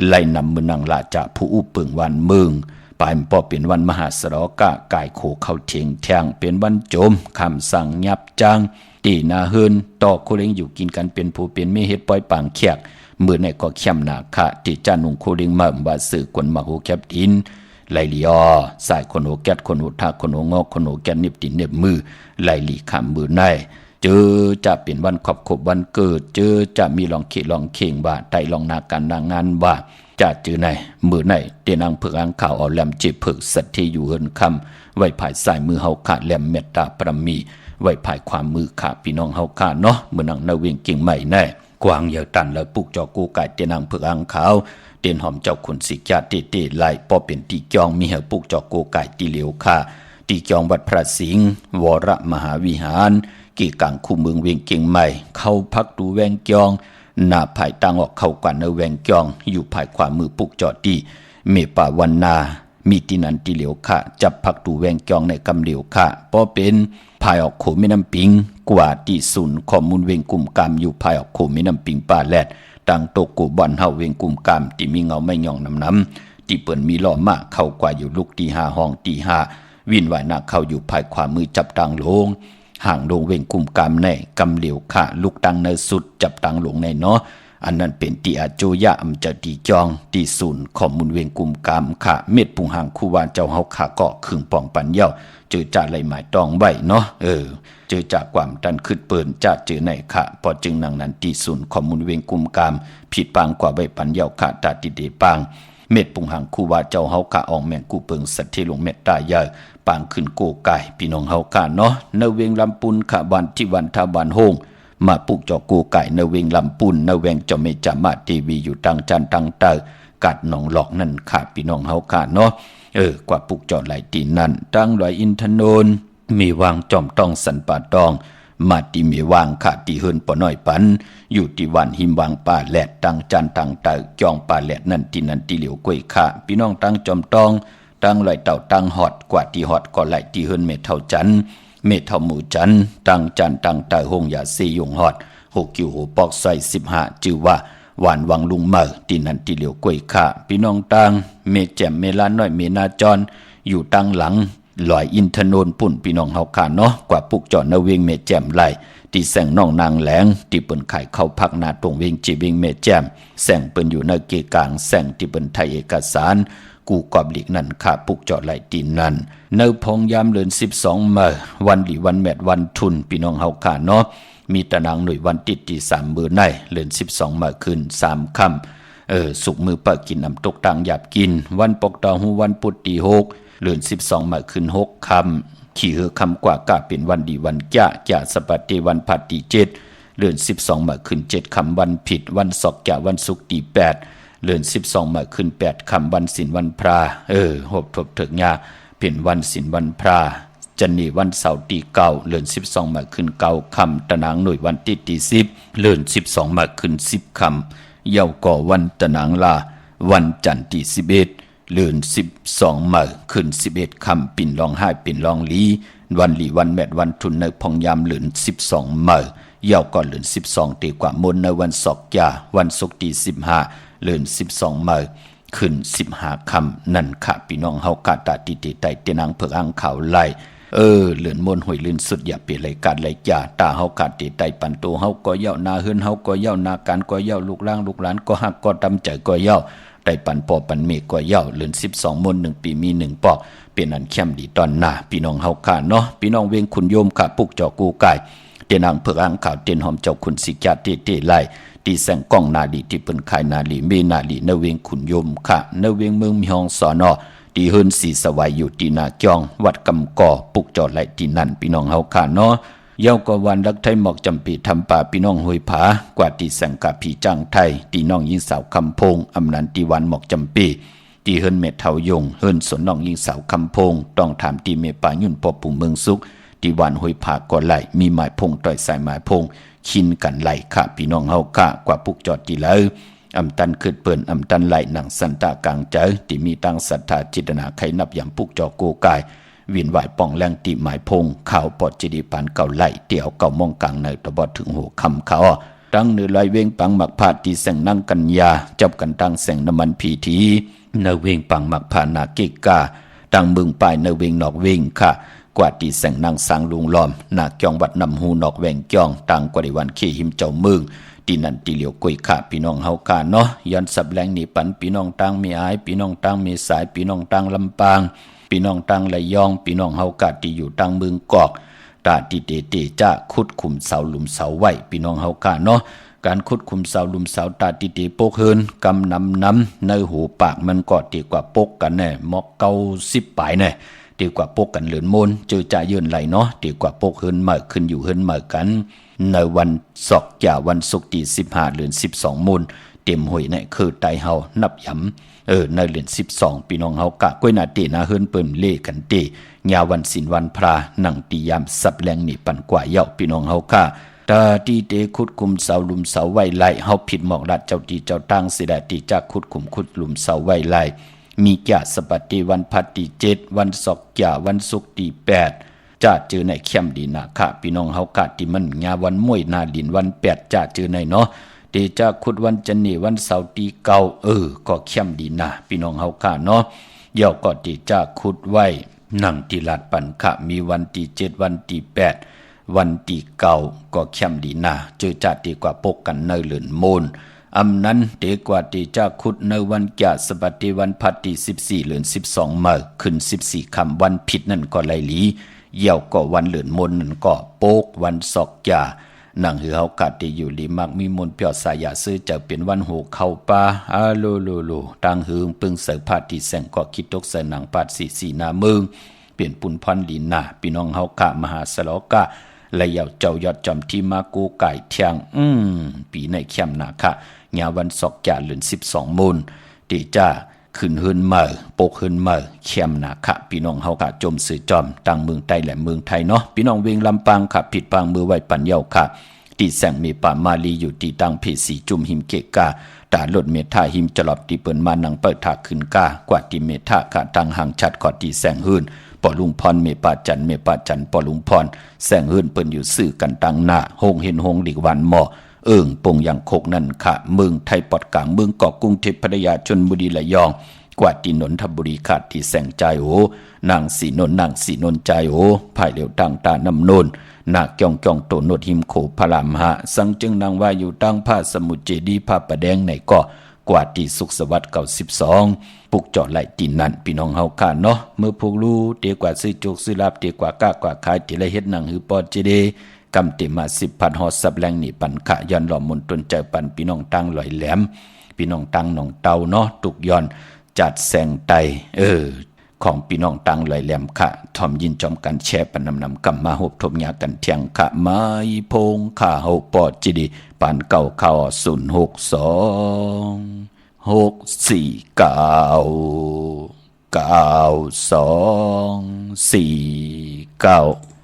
ไล่นำมือนังลาจะผู้อุปึงวันเมืองปลายปอเป็นวันมหาสรกะกายโคเข้าเทียงแทงเป็นวันโจมคำสั่งยับจังตีนาเฮินต่อโคเล้งอยู่กินกันเป็นผู้เป็นไม่เฮ็ดปล่อยปางแขกมือในก็เข้มหนาคะที่จ้านุงโคเล้งมาว่าสื่อกวนมาโหแคบดินไหลลีสายคนโหแกดคนโหทาคนโหงอกคนโหแกดนิบตินเน็บมือไหลลีคำมือในเจอจะเป็นวันขอบวันเกิดเจอจะมีลองเขลองเข่งว่าไตลองนาการนางงานว่าจะเจอในมือในเตนางเผือกอังข่าวเอาแหลมจีเผือกสัตที่อยู่เฮินคำไว้ภายสายมือเฮาขาดแหลมเมตตาปรมีไว้ภายความมือขาพี่น้องเฮาขาเนาะมือนังนาเวงเก่งใหม่แน่กวางเหยาตันแล้วปุกจอกูไก่เตนางเผือกอังข่าวเตนหอมเจ้าขุนสิกาเตไหลปอเป็นตีจองมีเฮาปุกจอกูไก่ตีเหลียวค่ะตีจองวัดพระสิงห์วรมหาวิหารกี่กังคู่เมืองเวียงเก่งใหม่เข้าพักดูแวงจองหน้าภายตั้งออกเข้ากันในแวงจองอยู่ภายขวามือปุกจอดีเมป่าวันนามีตินันติเหลียวค่ะจับพักดูแวงจองในกำเหลียวค่ะเพราะเป็นภายออกโขแม่น้ำปิงกว่าที่ศูนย์ข้อมูลเวียงกลุ่มกามอยู่ภายออกโขแม่น้ำปิงป่าแลดตั้งโตกูบอนเฮาเวียงกลุ่มกามที่มีเงาไม่ย่องน้ำที่เปิ่นมีล้อมากเข้ากว่าอยู่ลูกที่5ห้องที่5วินไหวหน้าเข้าอยู่ภายขวามือจับตังลงห่างลงเวงกุมกามในกำเหลียวค่ะลูกตังในสุดจับตังลงในเนาะอันนั้นเป็นตีอาโจยะอำจะตีจองตีศูนย์ข้อมูลเวงกุมกามค่ะเม็ดปุงห่างคู่วานเจ้าเฮาขาเกาะขึงป่องปันเย้าเจอจ่าไหลหมายตองไว้เนาะเจอจากความดันขึ้นเปิ่นจะเจอในค่ะพอจึงนางนั้นตีศูนย์ข้อมูลเวงกุมกามผิดปางกว่าใบปันเย้าค่ะตาติเดปางเม็ดปุงห่างคู่ว่าเจ้าเฮาขาอองแมงกูเปิงสัตที่ลงเม็ดตายาปางขึ้นโกกายพี่น้องเฮาค่ะเนาะในเวงลำปุนค่ะวันที่วันทาวันโฮงมาปุกจอโกกายในเวงลำปุนในเวงจอมเมจามาทีวีอยู่ตังจันตังเตอกัดหนองหลอกนั่นค่ะพี่น้องเฮาค่ะเนาะกว่าปุกจอไหลตีนั่นตั้งลอยอินทนนท์มีวางจอมต้องสันป่าตองมาตีมีวางค่ะที่เฮินปอน้อยปันอยู่ที่วันหิมวางป่าแหลดตังจันตังเตอจองป่าแหลดนั่นที่เหลียวกล้วยค่ะพี่น้องตั้งจอมต้องตั้งลอยเต่าตั้งหอดกว่าที่หอดก็ไหลที่เฮินเมเท่าจันเมเท่าหมู่จันตั้งจันตั้งเต่าหงยาซียงหอด6กิวโหปอกใส่15จือว่าหวานวังลุงเมอที่นั่นที่เหลียวกล้วยค่ะพี่น้องตั้งเมแจ่มเมลานน้อยเมนาจรอยู่ตั้งหลังลอยอินทนนท์ปุ่นพี่น้องเฮาค่ะเนาะกว่าปุกจอดนเวงเมแจ่มไหล ตีแสงน้องนางแหลงที่เปิ้นขายเข้าพักนาตรงเวงจีเวงเมแจ่มแสงเปิ้นอยู่ในเกกลางแสงที่เปิ้นไทยเอกสารกูกอบหลีกนั่นข้าปุกจอดไหลตีนนั่นในพงยามเดือน12มื้อวันหลีวันแมดวันทุนพี่น้องเฮาค่ะเนาะมีตารางหน่วยวันติดที่3มื้อในเดือน12มื้อคืน3ค่ำสุกมือปะกินน้ำตกต่างหยาบกินวันปกตอหูวันปุตติ6เดือน12มื้อคืน6ค่ำขี่เหือคำกว่ากะเป็นวันดีวันจะสปัตติวันผัดตี7เดือน12มื้อคืน7ค่ำวันผิดวันศอกจะวันศุกร์ตี8เดือน12มื้อคืน8ค่ำวันศีลวันพระหบทบเถิกญาเป็นวันศีลวันพระจันนีวันเสาร์ตี9เดือน12มื้อคืน9ค่ำตะนางหน่วยวันติดตี10เดือน12มื้อคืน10ค่ำเยาก่อวันตะนางลาวันจันทร์ที่11เดือน12มื้อคืน11ค่ำปิ่นรองไห้ปิ่นรองลีวันหลีวันแมดวันทุนในพองยามเดือน12มื้อเยาก่อนเดือน12ตีกว่ามนในวันศอกยาวันศุกร์ที่15เดือน12มื้อคืน15ค่ำนั่นค่ะพี่น้องเฮากะตาติติไตเตนางเพิกอังขาวไล่เลื่อนมนหวยลื่นสุดอย่าเปลี่ยนรายการรายจ่าตาเฮากะติไตปันโตเฮาก็เย้านาเฮือนเฮาก็เย้านาการก็เย้าลูกหลานลูกหลานก็ฮักก็ตำใจก็เย้าได้ปันปอปันเมฆก็เย้าเลื่อน12มน1ปีมี1ปอกเป็นอันเข้มดีตอนหน้าพี่น้องเฮาค่ะเนาะพี่น้องเวงคุณโยมค่ะปุกจอกูไก่เตนางเพิกอังขาวเตนหอมเจ้าคุณสิกาเตไลตีแสงก้องนาลีที่เปิ้นขายนาลีเมนาลีนเวงขุนยมค่ะนเวงเมืองมีฮองสอนอตีเฮินสีสวายอยู่ตีนาจองวัดกำก่อปุกจอดไหลตีนั่นพี่น้องเฮาค่ะเนาะเย้าก็วันรักไทยหมอกจำปีทำป่าพี่น้องห้วยผากว่าตีแสงกะผีจ้างไทยตีน้องยิงสาวคำพงอำนันตีวันหมอกจำปีตีเฮินเม็ดเทายงเฮินสนน้องยิงสาวคำพงต้องถามตีเมป่ายุ่นปอปู่เมืองสุขตีวันห้วยผาก็ไหลมีหมายพงต่อยสายหมายพงขินกันไหลค่ะพี่น้องเฮาค่ะกว่าปุกจอดตีแล้วอำตันขึ้นเปิ้นอำตันไหลหนังสันตากลางใจที่มีตั้งศรัทธาจิตนาไขนับยำปุกจอโกกายวินไหวป่องแรงตีหมายพงข่าวปอดจิดีปานเก่าไหลเตี่ยวเก่ามองกลางในตะบอดถึงหัวคำเขาตั้งเนื้อไหลเวงปังหมักผาตีแสงนั่งกันยาจับกันตั้งแสงน้ำมันพีทีเนื้อเวงปังหมักผานาเกกาตั้งมึงปลายเนื้อเวงนอกเวงค่ะกว่าตีแสงนางสางลุงล้อมนาจองวัดนำหูนอกแหวงจองต่างกว่าในวันขี้หิมเจ้าเมืองตีนันตีเหลียวกวยขาพี่น้องเฮาค่ะเนาะย้อนสับแรงนี่ปันพี่น้องต่างมีอายพี่น้องต่างมีสายพี่น้องต่างลำปางพี่น้องต่างระยองพี่น้องเฮากะที่อยู่ต่างเมืองกอกตาติเตจะขุดขุมเสาหลุมเสาไว้พี่น้องเฮาค่ะเนาะการขุดขุมเสาหลุมเสาตาติโปกเฮินกำน้ำในหูปากมันก็ตีกว่าปกกันแน่มอก90ปลายแน่ดีกว่าปกกันเหลือนมนเจอจ่ายืนไหลเนาะดีกว่าปกเฮินเหมือขึ้นอยู่เฮินเหมือกันในวันศอกจ่าวันศุกร์ที่15เดือน12มนเต็มหวยเนี่ยคือไตเฮานับย้ำในเดือน12พี่น้องเฮากะก้วยนาเตนาเฮินเปิ่มเล่กันเตยาวันศีลวันพระหนังตียามสับแรงนี่ปันกว่าเย้าพี่น้องเฮากะตาตีเตขุดคุมเสาลุมเสาไว้ไล่เฮาผิดหมอกรัดเจ้าตีเจ้าตั้งเสดตีจากขุดคุมขุดลุมเสาไว้ไล่มีจ่าสปัตติวันพัดที่7วันศอกจ่าวันศุกร์ที่8จ่าเจอในเข้มดีนาค่ะพี่น้องเฮากะที่มันงาวันมวยนาดินวัน8จ่าเจอในเนาะเตจ่าขุดวันจันนี่วันเสาร์ที่9ก็เข้มดีนาพี่น้องเฮากะเนาะเย่าก็ที่จ่าขุดไว้นั่งที่ลาดปันค่ะมีวันที่7วันที่8วันที่9ก็เข้มดีนาเจอจ่าดีกว่าปกกันในเหลือนโมนอำนั้นเตกว่าตีจะขุดในวันกะสบัติวันพัดที่14เดือน12มื้อขึ้น14ค่ำวันผิดนั่นก็ไหลหลีเหี่ยวก็วันเหลือนมนนั่นก็โปกวันศอกยานั่งหือเฮากะติอยู่ลีมักมีมนเปียวสายาซื้อจะเป็นวันโหเข้าป่าโลตังหือปึงเสอพาที่แสงก็คิดตกเสหนังปาดสีนาเมืองเปลี่ยนปุ่นพันลีนาพี่น้องเฮากะมหาสลอกะและเยาเจ้ายอดจำที่มากูไก่เทียงปีในเข้มนาค่ะยาวันศอกจ่าเดือน12มนตีจ้าขึ้นเฮินเมื่อปกเฮินเมื่อเข้มนาค่ะพี่น้องเฮากะจมสื่อจอมต่างเมืองใต้และเมืองไทยเนาะพี่น้องเวียงลำปางค่ะผิดปางมือไว้ปันเยาค่ะตีแสงมีป่ามาลีอยู่ตีตังเพสีจุ่มหิมเกกาตาลดเมธาหิมจลอบตีเปิ้นมานังเปิดถาขึ้นกากว่าตีเมธาค่ะตังห่างชัดกอตีแสงหืนปอลุงพรเมปาจันปอลุงพรแสงหืนเปิ้นอยู่ซื่อกันตังหน้าโฮงเห็นโฮงหลีกวันหมอปงอย่างโคกนั่นค่ะเมืองไทยปอดกลางเมืองเกาะกรุงเทพพัทยาชลบุรีระยอง กว่าที่นนทบุรีขาดที่แสงใจโอนางสีนนนางสีนนใจโอภายเหลียวดังตาน้ำนนนาคย่องย่องโตโนดหิมโขพระรามหะสังจึงนางว่าอยู่ตั้งผ้าสมุทรเจดีผ้าประแดงในก็กว่าที่สุขสวัสดิ์92ปุกเจาะไหลตีนนั้นพี่น้องเฮาค่ะเนาะเมื่อพวกรู้เตียกว่าซื้อจุกซื้อลาบเตียกว่าก้ากว่าขายติละเฮ็ดหนังหือปอเจเดกำเตมา10พันฮอดสับแรงนี่ปันขะย้อนหล่อมนตนใจปันพี่น้องตั้งลอยแหลมพี่น้องตั้งหนองเตาเนาะตุกย้อนจัดแสงไตของพี่น้องตังลอยแหลมค่ะทอมยินจอมกันแช่ปนนำกำมาหบทมยากันเทียงค่ะไม้พงข่าเฮาปอดจิดีปานเก่าข่าว062 649 9249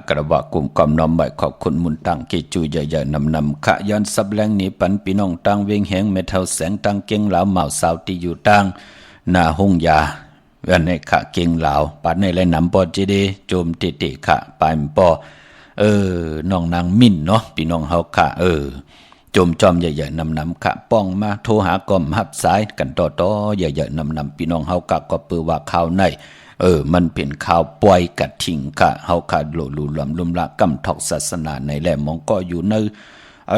กระบอกกลุ่มกอมน้อมใบขอบคุณมุนตังเกจูใหญ่ๆนำขะย้อนซับแรงนี้ปันพี่น้องตังเวงแหงเมทัลแสงตังเก่งเหลาเหมาสาวที่อยู่ตังหน้าห้องยาวันในขะเก่งเหลาปันในไรนำปอเจเดโจมเตะขะปายมปอน้องนางมิ่นเนาะพี่น้องเฮาขะโจมจอมใหญ่ๆนำขะป้องมาโทรหากอมหับสายกันต่อใหญ่ๆนำพี่น้องเฮากะก็เปือว่าข่าวในมันเป็นข่าวปล่อยกัดทิ้งค่ะเฮาขาดโลลูลำลุมละกำทอกศาสนาในแหลมมองก็อยู่ใน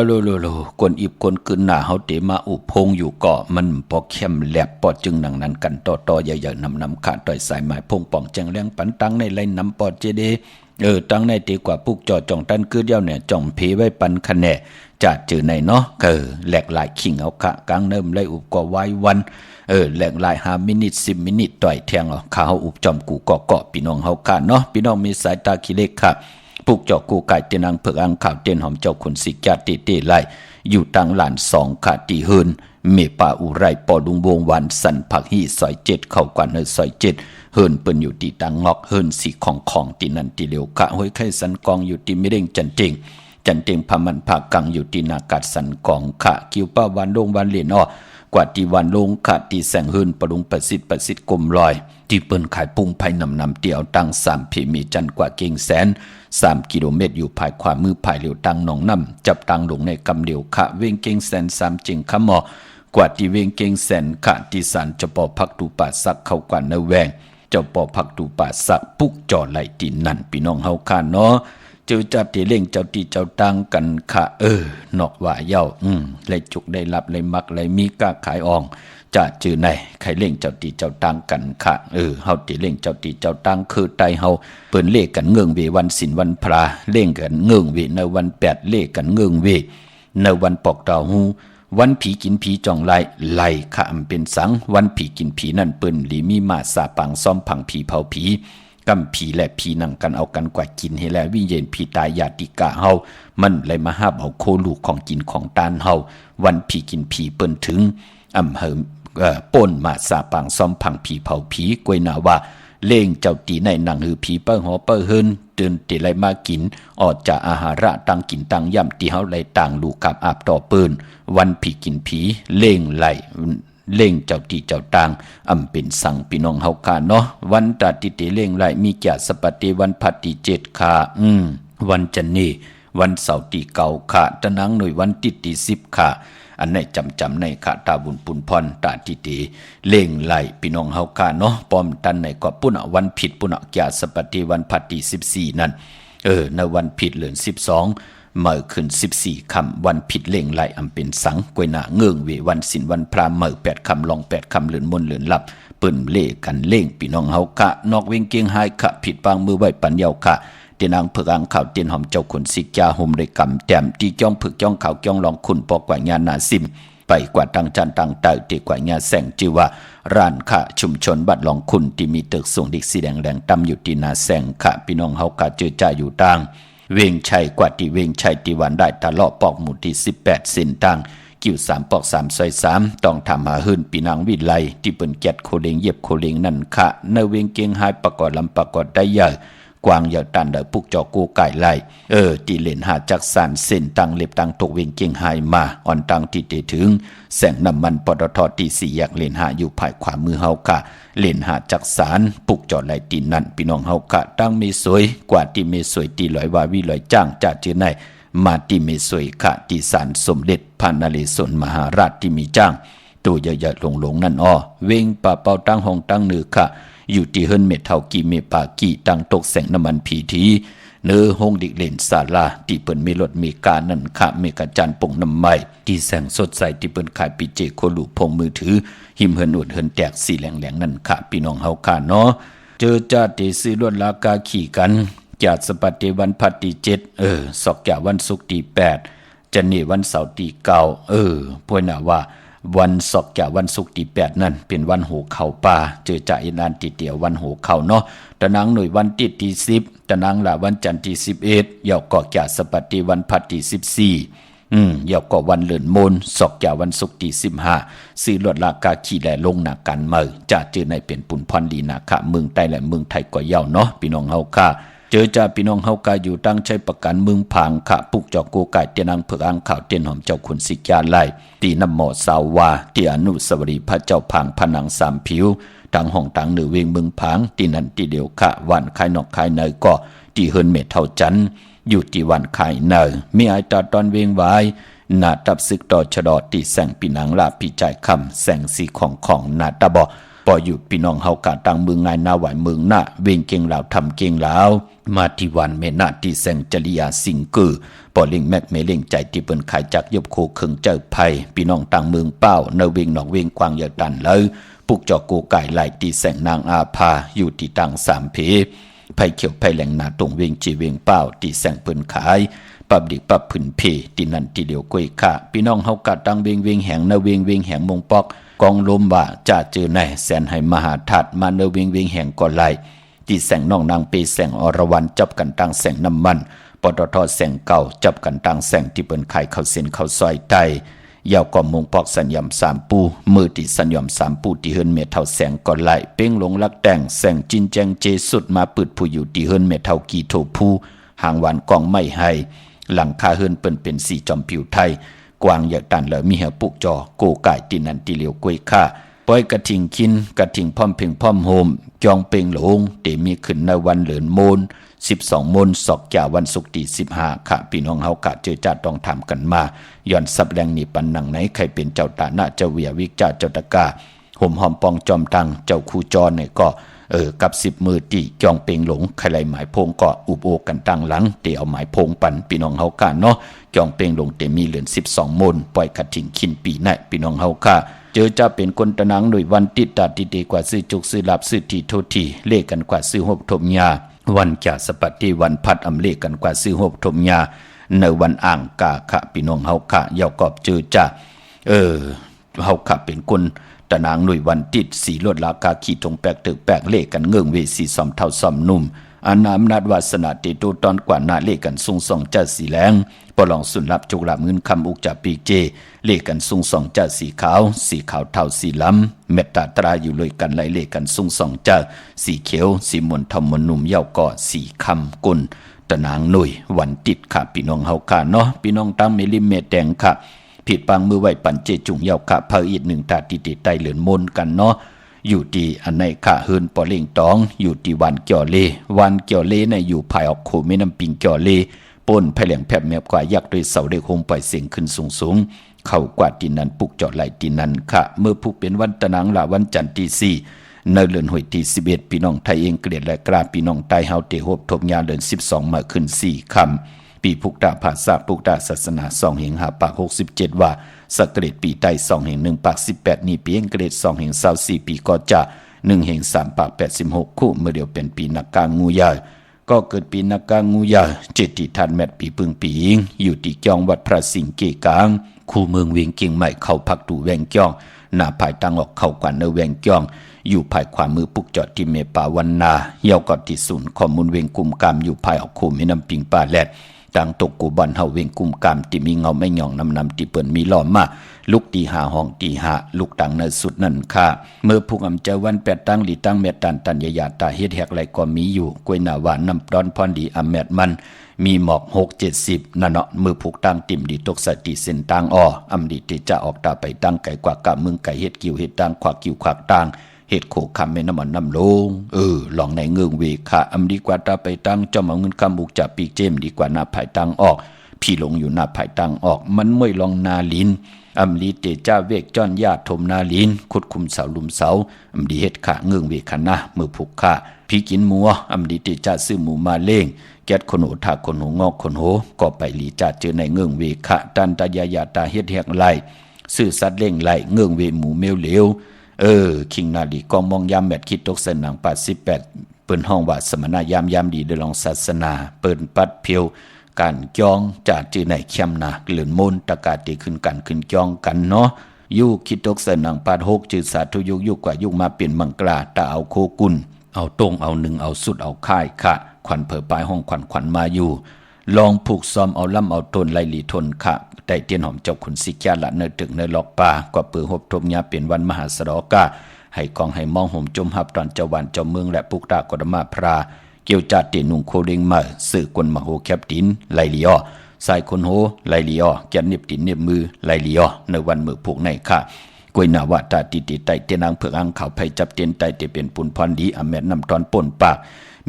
โลกวนอิบกวนกึนหน้าเฮาเตมาอุพงอยู่เกาะมันพอเข้มแหลบปอจึงหนังนั้นกันต่อใหญ่ๆนำขาต่อยสายหมายพงป่องแจงแรงปันตังในไรนำปอเจเดตั้งในตีกว่าปุกจอจ่องตันคือเดียวเนี่ยจ่องเพไว้ปันคะแนจัดจือในเนาะแหลกหลายขิงเอาขะกลางเนิ่มไรอุบก็ไว้วันแหลกหลาย5 มินิ 10 มินิต่อยแทงเอาข้าวอุบจอมกูเกาะพี่น้องเฮาค่ะเนาะพี่น้องมีสายตาขี้เล็กค่ะปุกเจาะกูไก่เตนังเผือกอังข่าวเตียนหอมเจ้าขุนสิกาติไลอยู่ตังหลาน2ค่ะตีเฮินเมป่าอุไรปอดุงวงวันสันผักฮีซอย7เข้ากว่าซอย7เฮินเปิ้นอยู่ตีตังงอกเฮินสีของตีนันตีเหลียวกะห้อยไข่สันกองอยู่ตีไม่เร่งจันเจงพามันผากังอยู่ตีนากาศสันกองขะคิวป้าวันลงวันเหรียญอ้อกว่าตีวันลงขะตีแสงเฮินปรุงประสิทธิ์กลมลอยที่เปิ้นขายปุ้งไผ่นำเตียวตัง3พีมีจันกว่าเก่งแสน3 กิโลเมตรอยู่ภายขวามือภายเหลียวตังหนองน้ำจับตังลงในกำเหลียวขะเวงเก่งแสน3จิงขะหมอกว่าตีเวงเก่งแสนขะตีสันจะปอพักตูป่าสักเข้ากว่าในแวงเจ้าปอพักตูป่าสักปุกจ่อไหลตีนั่นพี่น้องเฮาค่ะเนาะเจ้าจับตีเล่งเจ้าตีเจ้าตังกันค่ะนอกว่าเย้าเลยจุกได้รับเลยมักเลยมีกาขายอ่องจะจือในใครเล่งเจ้าตีเจ้าตังกันค่ะเฮาตีเล่งเจ้าตีเจ้าตังคือไตเฮาเปิ้นเลขกันเงื่องเววันศีลวันพระเล่งกันเงื่องเวในวัน8เลขกันเงื่องเวในวันปอกดาวฮูวันผีกินผีจ่องไล่ค่ะอำเป็นสังวันผีกินผีนั่นเปิ้นหลีมีมาสาปังซ้อมผังผีเผาผีกำผีและผีนั่งกันเอากันกว่ากินให้แล้ววิญญาณผีตายญาติกะเฮามันเลยมาหาบเอาโคลูกของกินของตานเฮาวันผีกินผีเปิ้นถึงอำเหิมป่นมาสาปังซ้อมผังผีเผาผีกวยนาว่าเล่งเจ้าตีในหนังหือผีเปิ้หอเปิ้เฮินตื่นติไลมากินออกจากอาหาระตังกินตังย่ำตีเฮาไลต่างลูกกับอาบต่อเปิ้นวันผีกินผีเล่งไหลเล่งเจ้าตีเจ้าตังอำเป็นสังพี่น้องเฮาค่ะเนาะวันตาติเตเล่งไหลมีแก่สปฏิวันพัตติ7ค่ะวันจันนี้วันเสาร์ที่9ค่ะตะนังหน่วยวันติที่10ค่ะอันไหนจำในค่ะตาบุญปุนพรตาติเตเล่งไหลพี่น้องเฮาค่ะเนาะป้อมตันในก็ปุณวันผิดปุณแก่สปฏิวันพัตติ14นั่นในวันผิดเหลือน12เมื่อขึ้น14ค่ำวันผิดเล่งไหลอำเป็นสังกวยหน้าเงื่องเววันศีลวันพระเมื่อ8ค่ำลอง8ค่ำเหลือนมนเหลือนลับเปิ้นเล่กันเล่งพี่น้องเฮาค่ะนอกเวงเกียงหายค่ะผิดปางมือไว้ปัญญาค่ะเตียนางเผือกอังข่าวเตียนหอมเจ้าขุนสิกยาห่มได้กำแต้มที่จ้องผึกจ้องข่าวจ้องลองคุณปอกว่าญาณาซิมไปกว่าตังจันตังเต่าตีกว่าญาแสงจือว่าร้านค่ะชุมชนบัดลองคุณที่มีตึกสูงดิกสีแดงตำอยู่ที่นาแสงค่ะพี่น้องเฮาค่ะเจอจ่าอยู่ตังเวงชัยกว่าที่เวงชัยที่วันได้ทะเลาะปอกหมู่ที่18เส้นตังกิ้ว3ปอก3ซอย3ต้องทำหาหื้นปีนางวิไลที่เปิ้นแกดโคเลงเย็บโคเลงนั่นค่ะในเวงเกียงหายประกอบลำประกอบได้ใหญ่กวางเหยาตันเดอปุกจอกูไก่ไล่ตีเหรียญหาจักสานเส้นตังเล็บตังตกเวงเกียงหายมาอ่อนตังที่เตถึงแสงน้ำมันปตทที่4แยกเหรียญหาอยู่ภายขวามือเฮาค่ะเหรียญหาจักสานปุกจอไหลตีนั่นพี่น้องเฮาค่ะตั้งเมสวยกว่าที่เมสวยตีลอยวาวิลอยจ้างจ่าจือในมาที่เมสวยค่ะที่ศาลสมเด็จพระนเรศวรมหาราชที่มีจ้างตัวใหญ่ๆหลงนั่นเวงป่าเป่าตั้งห้องตั้งเนื้อค่ะอยู่ที่เฮิรนเมทัลกีเมปากีตังตกแสงน้ำมันผีทีเนื้อห้องดิกเลนศาลาที่เปิ้นมีรถมีกานั่นค่ะเมกะจันปงน้ำไม้ที่แสงสดใสที่เปิ้นขายปีเจโคลูพงมือถือหิมเฮินอดเฮินแตกสีแหลงๆนั่นค่ะพี่น้องเฮาค่ะเนาะเจอจ้าเตซื้อรถลากาขี่กันจากสปฏิวันพัตติ7สอกจากวันศุกร์ที่8จันนี่วันเสาร์ที่9ป่วยน่ะว่าวันศอกจากวันศุกร์ที่8นั่นเป็นวันโหเข้าป่าเจอจ่าอินานติเตียววันโหเข้าเนาะตะนังหน่วยวันติดที่10ตะนังละวันจันทร์ที่11ยาวก่อจากสปฏิวันพัตที่14ยาวก่อวันเลื่อนมนศอกจากวันศุกร์ที่15ซื้อรถลากาขี่แลลงหนักกันเมื่อจะเจอในเป็นปุ่นพรลีนาคะเมืองใต้และเมืองไทยก็ยาวเนาะพี่น้องเฮาค่ะ เจอจ่าพี่น้องเฮากาอยู่ตั้งใช้ประกันเมืองผางขะปุกจอกโกไก่เตียนังเผือกอ่างข่าวเตียนหอมเจ้าขุนสิกยาไลตีน้ำหมอสาววาที่อนุสาวรีย์พระเจ้าผางผนังสามผิวต่างห้องต่างเหนือเวียงเมืองผางตีนันตีเดียวขะวันคายนอกคายเนยก็ตีเฮินเมทเท่าจันอยู่ที่วันคายเนยมีไอตาตอนเวียงไว้นาตับซึกต่อชะดอตีแสงปีนังลาปีใจคำแสงสีของนาตาบอปออยู่พี่น้องเฮากาตังเมืองไงนาไหวเมืองหน้าเวียงเก่งลาวทำเก่งลาวมาที่วันเมนาที่แสงจริยาสิงกือปอเล่งแมกเมเล่งใจที่เปิ้นขายจักยบโคเคิงเจ้าไผ่พี่น้องต่างเมืองเป้าเนเวียงหนองเวียงกวางเยอะตันเลยปุกจอกโกไก่ไหลตีแสงนางอาภาอยู่ที่ต่างสามเพไผ่เขียวไผ่แหลงนาตรงเวียงจีเวียงเป้าตีแสงเปิ้นขายปับดิปับผืนเพตีนันตีเหลียวกวยค่ะพี่น้องเฮากาตังเวียงเวียงแหงเนเวียงเวียงแหงมงปอกกองลมว่าจะเจอในแสนให้มหาทัดมาเนเวียงเวียงแห่งก่อไหลที่แสงน้องนางเปแสงอรวรรณจับกันตั้งแสงน้ำมันปตทแสงเก่าจับกันตั้งแสงที่เปิ้นขายข้าวเส้นข้าวซอยไตยาวก่อมงปอกสัญญามสามปูมือติสัญญามสามปูที่เฮิรนเมเท่าแสงก่อไหลเป้งลงลักแต่งแสงจินแจงเจสุดมาปืดผู้อยู่ที่เฮิรนเมเท่ากีโถภูหางหวานกองไม่ให้หลังคาเฮิรนเปิ้นเป็นสีจอมผิวไทยกวางอยากตันเหลือมีเหือปุกจอโกไก่ตีนันตีเหลียวกวยค่าปล่อยกระทิงคินกระทิงพร้อมเพ่งพร้อมโฮมจองเป่งหลงเตมีขึ้นในวันเหลือนโมน12 โมนศอกจ่าวันศุกร์ที่15ค่ะพี่น้องเฮากะเจอจัดต้องทำกันมาย้อนสับแรงนี่ปันหนังไหนใครเป็นเจ้าตาหน้าเจ้าเวียวิกเจ้าเจ้าตะกาห่มหอมปองจอมตังเจ้าคูจรเนี่ยก็กับ10 มือที่จองเป่งหลงใครไหลหมายพงก็อุบโอกันตั้งหลังเตเอาหมายพงปันพี่น้องเฮากะเนาะจองเป่งหลงเตมีเหลือน12 โมนปล่อยกระทิงคินปีไหนพี่น้องเฮากะเจอจะเป็นคนตะนังโดยวันติดตาติเดกว่าซื้อจุกซื้อหลับซื้อทีโททีเลขกันกว่าซื้อหบทมยาวันจ่าสปัตติวันพัดอำเลขกันกว่าซื้อหบทมยาในวันอ่างกาขะพี่น้องเฮาขะยาวกอบเจอจะเฮาขะเป็นคนตะนางหน่วยวันติดสีลดลากาขีทงแปกตึกแปกเลขกันเงื่องเวสีสอมเท่าสอมนุ่มอานาอำนาจวาสนาเตโตตอนกว่านาเลขกันทรงส่องจัดสีแรงปลองสุนรับจุกหลับเงินคำอุกจับปีเจเลขกันทรงส่องจัดสีขาวเท่าสีล้ำเมตตาตราอยู่เลยกันไหลเลขกันทรงส่องจัดสีเขียวสีมนทอมมนนุ่มเย้าก่อสีคำกุลตะนางหน่วยวันติดค่ะพี่น้องเฮาค่ะเนาะพี่น้องตั้งเมลิเมตแดงค่ะผิดปังมือไหวปันเจจุงเย้าค่ะเพออีกหนึ่งตาติดไตเหลือนมนกันเนาะอยู่ที่อันในข่าเฮินปอเล่งตองอยู่ที่วันเกี่ยวเลวันเกี่ยวเลในอยู่ภายออกโคไม่น้ำปิงเกี่ยวเลป่นไผ่แหลงแผบแมบกว่ายักษ์โดยเสาเด็กคงปล่อยเสียงขึ้นสูงเข้ากว่าดินนั้นปุกเจาะไหลดินนั้นค่ะเมื่อผู้เป็นวันตะนังละวันจันทร์ที่4ในเดือนหวยที่11พี่น้องไทยเองเกลียดและกล้าพี่น้องไทยเฮาเตโฮบทบยาเดือน12มาขึ้น4ค่ำปีพุกดาภาษาพุกดาศาสนา2แห่ง5ปาก67ว่าสักเกรดปีใต้2แห่ง1ปาก18นี่ปีเองเกรด2แห่ง24ปีก็จะ1แห่ง3ปาก86คู่เมื่อเดียวเป็นปีนักกางูยาก็เกิดปีนักกางูยาเจติทันแมตปีปึงปีอิงอยู่ที่จองวัดพระสิงห์เกกางคู่เมืองเวียงเกียงใหม่เข้าพักดูแวงจ้องหน้าภายตั้งออกเข้ากว่าเนแวงจ้องอยู่ภายขวามือปุกจอดที่เมป่าวันนาเยาวกอดที่ศูนย์ข้อมูลเวียงกุมกามอยู่ภายออกคู่แม่น้ำปิงป่าแลดต่างตกกูบันเฮาเวงกุมกามที่มีเงาไม่หย่องนำที่เปิ้นมีล้อมมาลุกตีหาห้องตีหาลุกต่างในสุดนั่นค่ะเมื่อผู้อำเจาวัน8ตั้งหลีตั้งเมตตันตันยาตาเฮ็ดแหกไหลก็มีอยู่กวยหน้าหวานน้ำร้อนพรดีอำแมดมันมีหมอก6-70นั่นเนาะมือผูกตั้งติ่มดีตกสติเส้นต่างอ้ออำดีที่จะออกตาไปตั้งไก่กว่ากะมึงไก่เฮ็ดกิ่วเฮ็ดต่างขวากกิ่วขวากต่างเฮ็ดโขคำแม่น้ำมันน้ำลงลองในเงืองเวค่ะอำดีกว่าตาไปตั้งจอมเอาเงินคำบุกจับปีกเจมดีกว่าหน้าภายตั้งออกพี่หลงอยู่หน้าภายตั้งออกมันไม่ลองนาลินอำลีเตจ้าเวกจ้อนญาติถมนาลินขุดคุมเสาลุมเสาอำดีเฮ็ดขาเงืองเวคนะมือผูกขาพี่กินมัวอำดีเตจ้าซื้อหมูมาเล่งแก๊ดคนโหทาคนโหงอกคนโหก็ไปหลีจ่าเจอในเงืองเวคะตันตายายาตาเฮ็ดแหกไหลซื้อสัตว์เล่งไหลเงืองเวหมูเมวเหลวคิงนาลีกองมองยามแมดคิดตกเส้นหนัง88เปิ้นห้องว่าสมณะยามดีได้ลองศาสนาเปิ้นปัดเพียวการจองจากจือในเข้มนาเหลือนมนตะกาตีขึ้นกันขึ้นจองกันเนาะอยู่คิดตกเส้นหนัง86จือสาธุยุกกว่ายุกมาเป็นมังกราตาเอาโคกุลเอาตรงเอาหนึ่งเอาสุดเอาค่ายค่ะขวัญเผอปลายห้องขวัญมาอยู่ลองผูกซ้อมเอาล่ำเอาตนไล่หลีทนค่ะได้เตียนหอมเจ้าขุนสิกยาละเนตึกเนหลอกป่าก็เปือหบทมยาเป็นวันมหาสรกาให้กองให้มองห่มจมหับตอนเจ้าวันเจ้าเมืองและปุกตากรมาพรา เกี่ยวจัดเตียนุงโคเรงมาสื่อกวนมาโหแคบดินไลลีออสายคนโหไลลีออแกนเน็บดินเน็บมือไลลีออในวันมือผูกในค่ะกวยนาวาตาติติไตเตนางเผือกอังเขาไผจับเตียนไตเตเป็นปุนพรดีอแมนนำตอนป่นปาก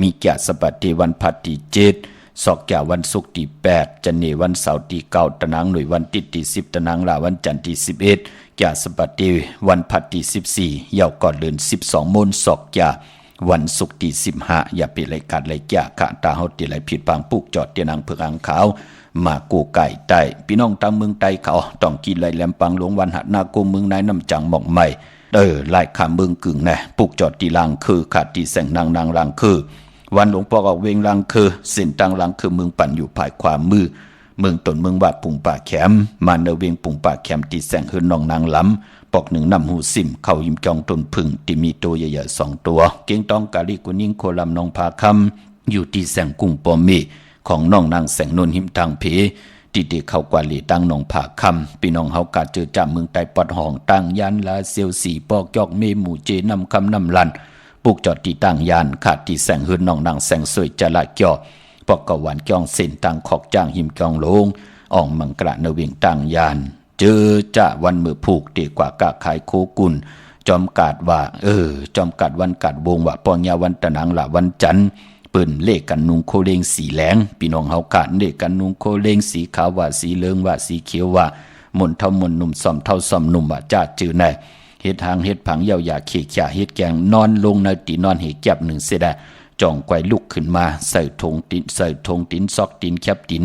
มีแก่สบัดเทวันพัดที่7ศอกแก่วันศุกร์ที่8จันเนวันเสาร์ที่9ตะนางหน่วยวันติดที่10ตะนางลาวันจันทร์ที่11แก่สบัดเทวันพัดที่14ยาวก่อนเดือน12มนศอกแก่วันศุกร์ที่15อย่าไปไหลกัดไหลแก่กะตาเฮาติไหลผิดปางปุกจอดเตียนางเผือกอังขาวมากูไก่ใต้พี่น้องตามเมืองใต้เขาต้องกินไหลแหลมปังหลวงวันหัดนาโกเมืองนายน้ำจังหม่องใหม่ไล่ขาเมืองกึ่งแน่ปุกจอดตีลางคือขาดตีแสงนางลางคือวันหลวงพ่อออกเวงลางคือเส้นตังลางคือเมืองปั่นอยู่ภายขวามือเมืองตนเมืองว่าปุ่งป่าแขมมาเนเวงปุ่งป่าแขมตีแสงหืนนองนางล้ำปอกหนึ่งนำหูซิมเข้ายิมจองต้นพึ่งที่มีตัวใหญ่ๆ2ตัวเก่งต้องกาลิกุนิ่งโคลำนองพาคำอยู่ที่แสงกุ้งปอมีของน้องนางแสงนนหิมทางเพติเดเข้ากว่าลีตั้งหนองผาคำพี่น้องเฮากาเจอจ่าเมืองใต้ปอดห้องตั้งยันลาเซียวสีปอกจอกเมหมู่เจนำคำนำลันปุกจอดที่ตั้งยานขาดที่แสงหืนน้องนางแสงสวยจะละเกี่ยวปอกกะหวานจ้องเส้นตั้งขอกจ้างหิมจองลงอ่องมังกระเนเวียงตั้งยานเจอจ่าวันมือผูกดีกว่ากะขายโคกุลจอมกาดว่าจอมกาดวันกาดวงว่าปองยาวันตะนังละวันจันทร์ปืนเลขกันนุงโคเลงสีแหลงพี่น้องเฮาขาดเลขกันนุงโคเลงสีขาวว่าสีเหลืองว่าสีเขียวว่ามนเท่ามนหนุ่มซ่อมเท่าซ่อมหนุ่มว่าจ้าจื้อแน่เฮ็ดหางเฮ็ดผังยาวอย่าเขข่าเฮ็ดแกงนอนลงในตีนอนเหแก็บหนึ่งเสดะจ่องไกวลุกขึ้นมาใส่ธงตินซอกตินแคบติน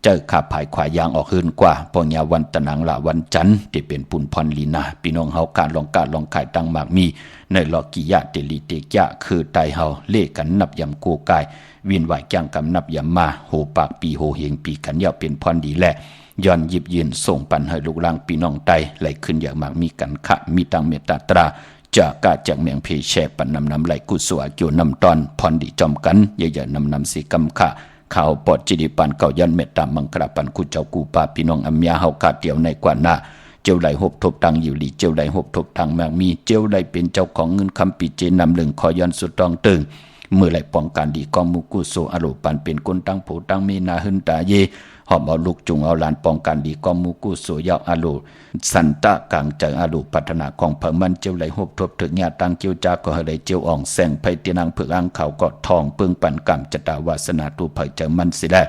เจอขาผายขวายางออกหืนกว่าปองยาวันตะนังละวันจันทร์ที่เป็นปุ่นพรลีนาพี่น้องเฮาการลองขายตังหมากมีในลอกิยะเตลิเตกะคือไตเฮาเลกันนับยำโกกายวินไหวแกงกำนับยำมาโหปากปีโหเฮงปีขันยาวเป็นพรดีแลย้อนหยิบยืนส่งปันให้ลูกหลานพี่น้องไตไหลขึ้นอย่างมากมีกันขะมีตังเมตตาตราจากกาจากเมียงเพแชปันนำไหลกุศลโยนำตอนพรดีจอมกันอย่านำสีกำขะข่าวปอดจิริปันเก่ายันเมตตามังกราปันกุเจ้ากูปาพี่น้องอัมยาเฮาขาดเดียวในกว่าหน้าเจ้าไหลหบทบตังอยู่หลีเจ้าไหลหบทบตังมากมีเจ้าไหลเป็นเจ้าของเงินคำปีเจนำลึงคอยันสุดตองตึงเมื่อไหลป้องกันดีกองมุกุโซอโรปันเป็นคนตั้งโผตั้งเมนาหึนตาเยหอบเอาลูกจุงเอาหลานป้องกันดีกองมุกุโซยาวอโรสันตะกังใจอโรพัฒนาของเผ่ามันเจ้าไหลหบทบถึงญาตังเจ้าจาก็ไหลเจ้าอ่องแสงไผเตียนางเผือกอังเขาก็ทองเปิงปันกรรมจตาวาสนาตูไผเจอมันสิได้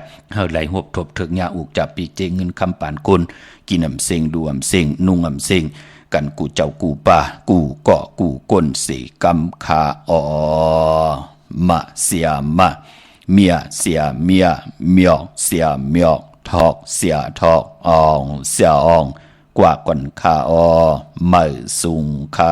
ไหลหบทบถึงญาอุกจับปีเจเงินคำปานกุลกินอำเซงดูอำเซงนุ่งอำเซงกันกูเจ้ากูป่ากูเกาะกูก้นสีกำขาอมะเสียมะเมียเสียเมียเมียเสียเมียทอกเสียทอกอ่องเสียอ่องกว่าก่อนขาอไม่สูงขา